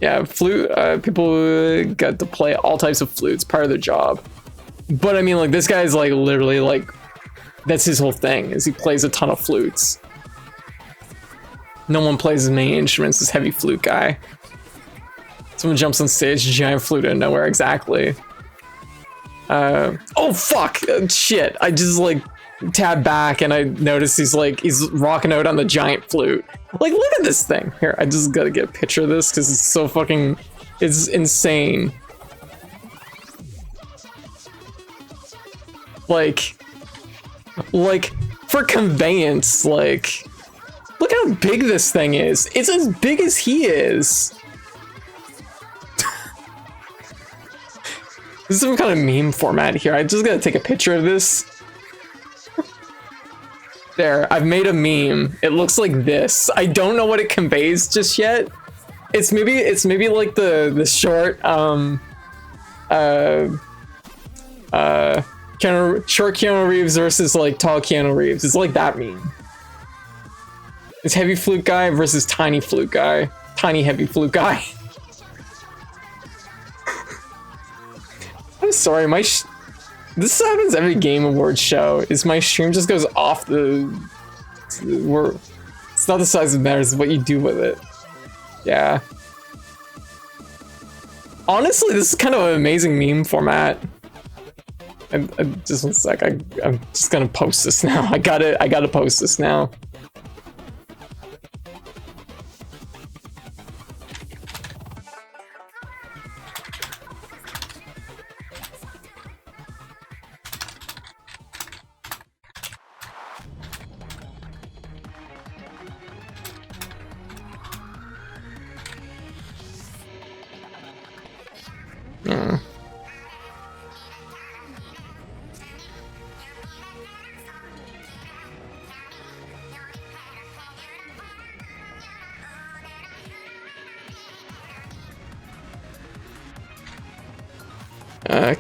Yeah, flute, people got to play all types of flutes, part of their job. But I mean, like, this guy's like literally like, that's his whole thing, is he plays a ton of flutes. No one plays as many instruments as heavy flute guy. Someone jumps on stage, giant flute out of nowhere, exactly. Oh fuck, shit, I just like tabbed back and I noticed he's rocking out on the giant flute. Like, look at this thing. Here, I just gotta get a picture of this because it's so fucking, it's insane. Like for conveyance, like, look how big this thing is. It's as big as he is. This is some kind of meme format here. I just gotta take a picture of this. There, I've made a meme. It looks like this. I don't know what it conveys just yet. It's maybe like the short short Keanu Reeves versus like tall Keanu Reeves. It's like that meme. It's heavy flute guy versus tiny flute guy. Tiny heavy flute guy. I'm sorry, this happens every Game Awards show, is my stream just goes off it's not the size that matters, it's what you do with it. Yeah. Honestly, this is kind of an amazing meme format. Just one sec, I'm just gonna post this now. I gotta post this now.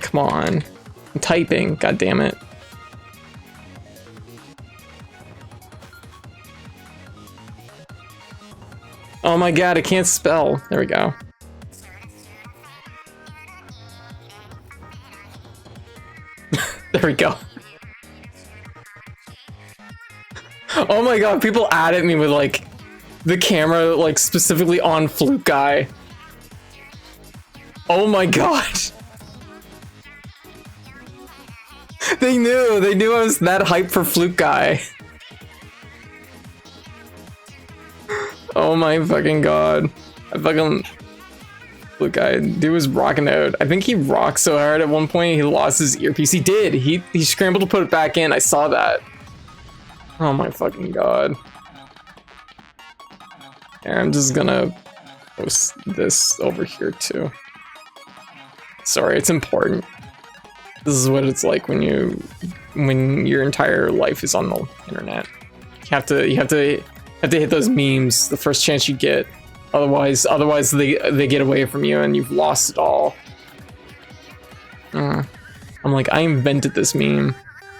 Come on. I'm typing, god damn it. Oh my god, I can't spell. There we go. There we go. Oh my god, people add at me with like the camera like specifically on flute guy. Oh my god. They knew I was that hyped for flute guy. Oh my fucking god. I fucking... Flute guy, dude was rocking out. I think he rocked so hard at one point he lost his earpiece. He did. He scrambled to put it back in. I saw that. Oh my fucking god. Here, I'm just gonna post this over here too. Sorry, it's important. This is what it's like when your entire life is on the internet. You have to hit those memes the first chance you get. Otherwise they get away from you and you've lost it all. I'm like, I invented this meme.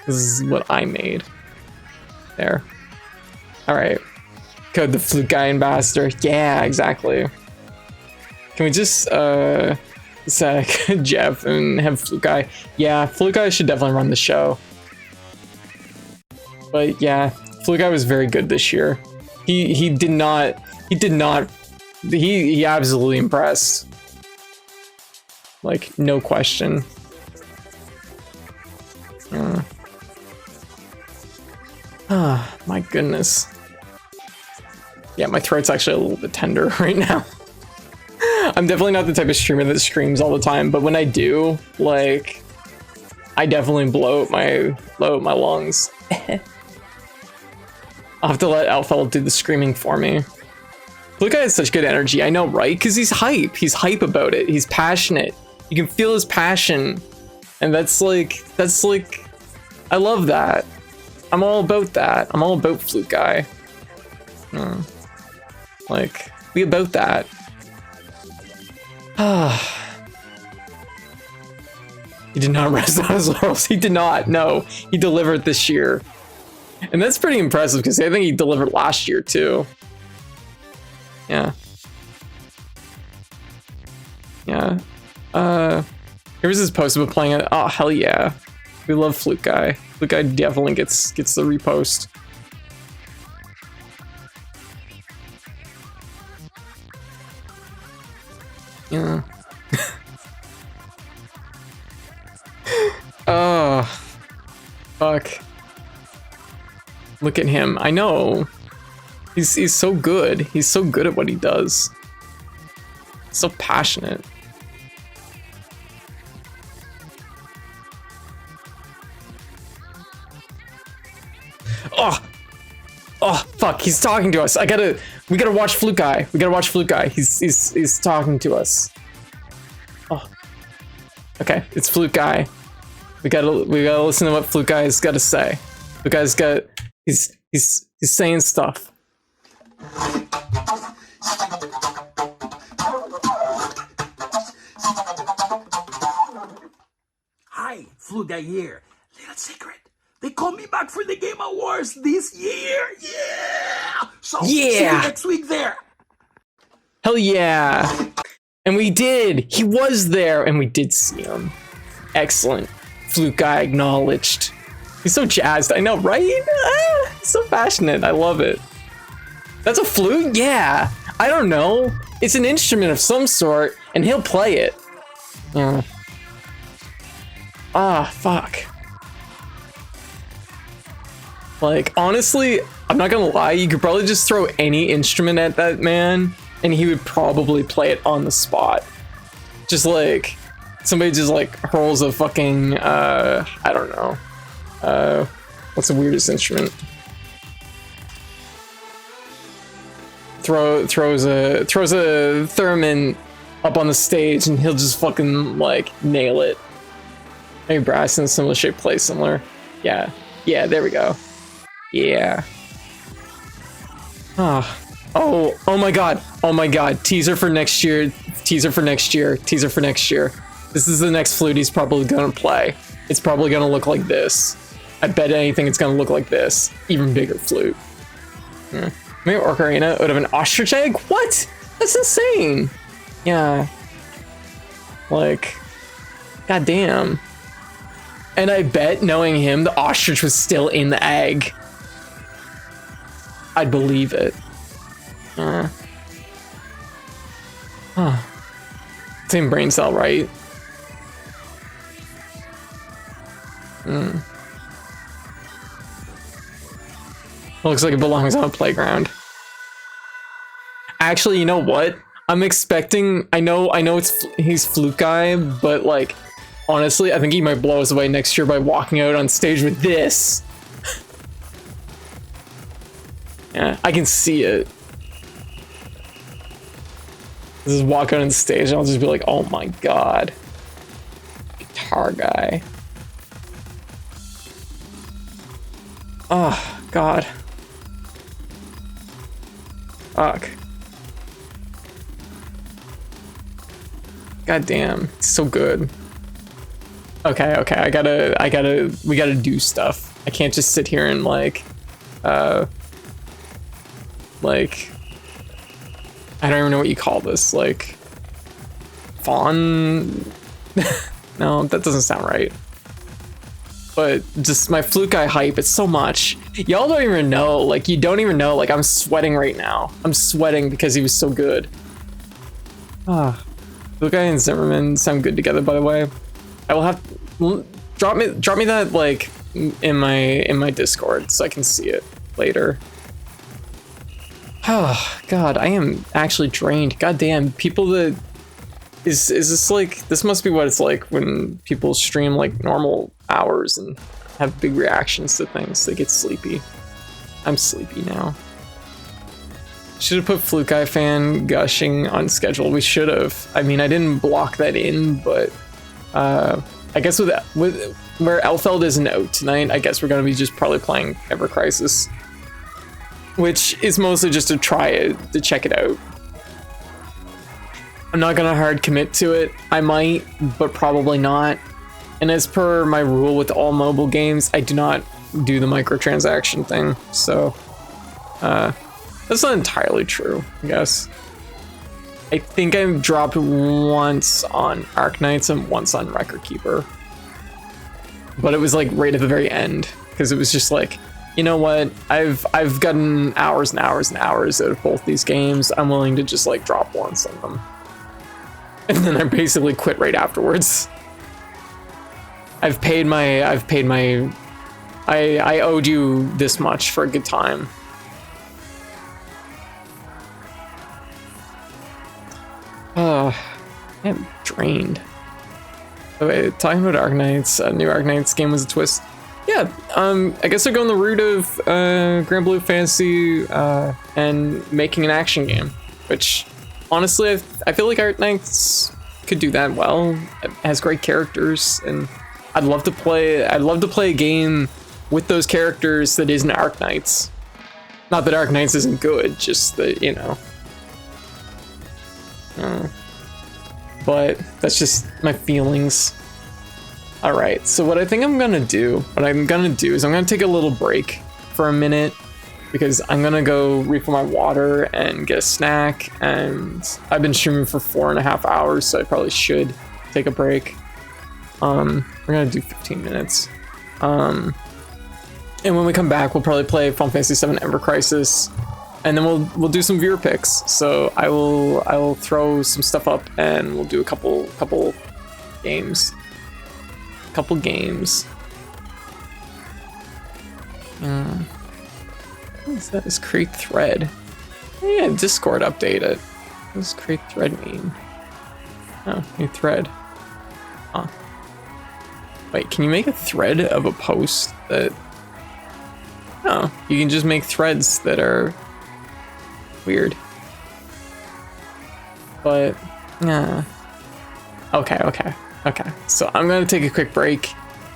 This is what I made. There. Alright. Code the flute guy ambassador. Yeah, exactly. Can we just sec Jeff and have flute guy? Yeah, flute guy should definitely run the show. But yeah, flute guy was very good this year. He absolutely impressed. Like, no question. Ah, my goodness. Yeah, my throat's actually a little bit tender right now. I'm definitely not the type of streamer that screams all the time, but when I do, like, I definitely blow out my lungs. I'll have to let Elphelt do the screaming for me. Blue Guy has such good energy, I know, right? Because he's hype. He's hype about it. He's passionate. You can feel his passion. And that's like, I love that. I'm all about that. I'm all about Flute Guy. Like, we about that. He did not rest on his laurels. He did not. No, he delivered this year. And that's pretty impressive because I think he delivered last year too. Yeah. Yeah. Here's his post about playing it. Oh, hell yeah. We love Flute Guy. Flute Guy definitely gets the repost. Yeah. Oh. Fuck. Look at him. I know. He's so good. He's so good at what he does. So passionate. Oh. Oh, fuck. He's talking to us. We gotta watch Flute Guy. We gotta watch Flute Guy. He's talking to us. Oh. Okay, it's Flute Guy. We gotta listen to what Flute Guy's gotta say. Flute Guy's got he's saying stuff. Hi, Flute Guy here. Little secret. They called me back for the Game Awards this year. Yeah. So see you next week there. Hell yeah. And we did. He was there and we did see him. Excellent. Flute Guy acknowledged. He's so jazzed. I know, right? He's so passionate. I love it. That's a flute? Yeah. I don't know. It's an instrument of some sort and he'll play it. Yeah. Ah, fuck. Like, honestly, I'm not gonna lie, you could probably just throw any instrument at that man and he would probably play it on the spot. Just like, somebody just like hurls a fucking, I don't know. What's the weirdest instrument? Throws a theremin up on the stage and he'll just fucking like nail it. Maybe brass in a similar shape plays similar. Yeah, there we go. Yeah. Oh my god. Teaser for next year. This is the next flute he's probably gonna play. It's probably gonna look like this. I bet anything it's gonna look like this. Even bigger flute. Maybe Ocarina out of an ostrich egg? What? That's insane. Yeah. Like, goddamn. And I bet, knowing him, the ostrich was still in the egg. I'd believe it. Same brain cell, right? Looks like it belongs on a playground. Actually, you know what? I'm expecting. I know. He's Flute Guy, but like, honestly, I think he might blow us away next year by walking out on stage with this. Yeah, I can see it. Just walk out on stage and I'll just be like, oh my god. Guitar guy. Oh, god. Fuck. God damn, it's so good. Okay, we gotta do stuff. I can't just sit here and like, I don't even know what you call this, like, fawn? No, that doesn't sound right. But just my Flute Guy hype, it's so much. Y'all don't even know, like, you don't even know, like, I'm sweating right now. I'm sweating because he was so good. Flute Guy and Zimmerman sound good together, by the way. I will have, Drop me that like in my Discord so I can see it later. Oh God, I am actually drained. God damn, people that is this like, this must be what it's like when people stream like normal hours and have big reactions to things. They get sleepy. I'm sleepy now. Should have put Fluke Eye fan gushing on schedule. We should have. I mean, I didn't block that in, but I guess with where Elphelt isn't out tonight, I guess we're gonna be just probably playing Ever Crisis, which is mostly just to try it, to check it out. I'm not gonna hard commit to it. I might, but probably not. And as per my rule with all mobile games, I do not do the microtransaction thing. So that's not entirely true, I guess. I think I've dropped once on Arknights and once on Record Keeper. But it was like right at the very end, because it was just like, you know what, I've gotten hours and hours and hours out of both these games. I'm willing to just like drop once on them. And then I basically quit right afterwards. I owed you this much for a good time. I'm drained. Okay, talking about Arknights, new Arknights game was a twist. Yeah, I guess they're going the route of Grand Blue Fantasy and making an action game, which honestly I feel like Arknights could do that well. It has great characters, and I'd love to play a game with those characters that isn't Arknights. Not that Arknights isn't good, just that, you know. But that's just my feelings. Alright, so what I think I'm gonna do, is I'm gonna take a little break for a minute, because I'm gonna go refill my water and get a snack, and I've been streaming for 4.5 hours, so I probably should take a break. We're gonna do 15 minutes. And when we come back, we'll probably play Final Fantasy VII Ever Crisis, and then we'll do some viewer picks. So I will throw some stuff up, and we'll do a couple games. What is that? Is create thread? Yeah, Discord updated. What does create thread mean? Oh, new thread. Huh. Wait, can you make a thread of a post that... Oh, you can just make threads that are weird. But, nah. Okay. So I'm gonna take a quick break,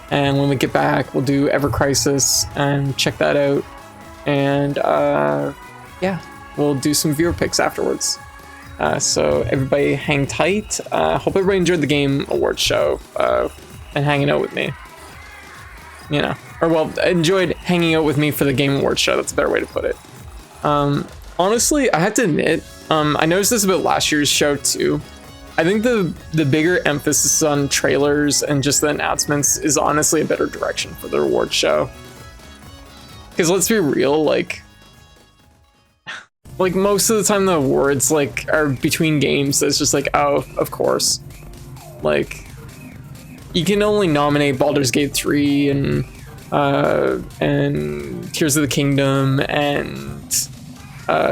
and when we get back, we'll do Ever Crisis and check that out. And yeah, we'll do some viewer picks afterwards. So everybody hang tight. Hope everybody enjoyed the Game Awards show and hanging out with me. You know, or well, enjoyed hanging out with me for the Game Awards show. That's a better way to put it. Honestly, I have to admit, I noticed this about last year's show too. I think the bigger emphasis on trailers and just the announcements is honestly a better direction for the award show. Because let's be real, like most of the time the awards like are between games. That's just like, oh, of course. Like, you can only nominate Baldur's Gate 3 and Tears of the Kingdom and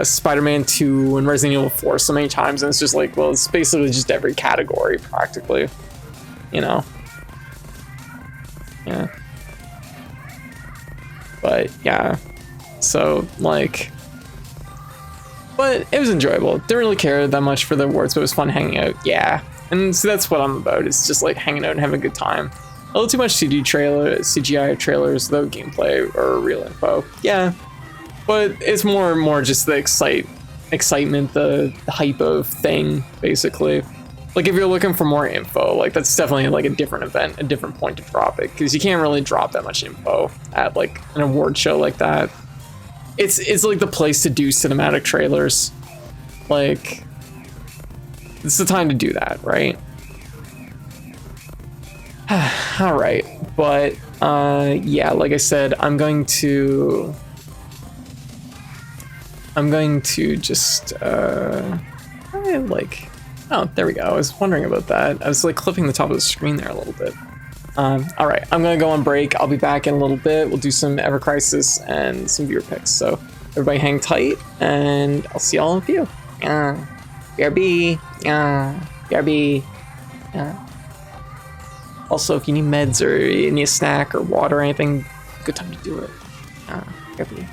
Spider-Man 2 and Resident Evil 4 so many times, and it's just like, well, it's basically just every category practically, you know. Yeah. But yeah, so like, but it was enjoyable. Didn't really care that much for the awards, but it was fun hanging out. Yeah, and so that's what I'm about. It's just like hanging out and having a good time. A little too much CGI trailers, though gameplay or real info. Yeah. But it's more just the excitement, the hype of thing, basically. Like, if you're looking for more info, like, that's definitely like a different event, a different point to drop it, because you can't really drop that much info at like an award show like that. It's like the place to do cinematic trailers. Like, it's the time to do that, right? All right, but yeah, like I said, I'm going to just, like, oh, there we go. I was wondering about that. I was like clipping the top of the screen there a little bit. All right, I'm gonna go on break. I'll be back in a little bit. We'll do some Ever Crisis and some viewer picks. So everybody hang tight, and I'll see y'all in a few. BRB. BRB. Also, if you need meds or you need a snack or water or anything, good time to do it. BRB.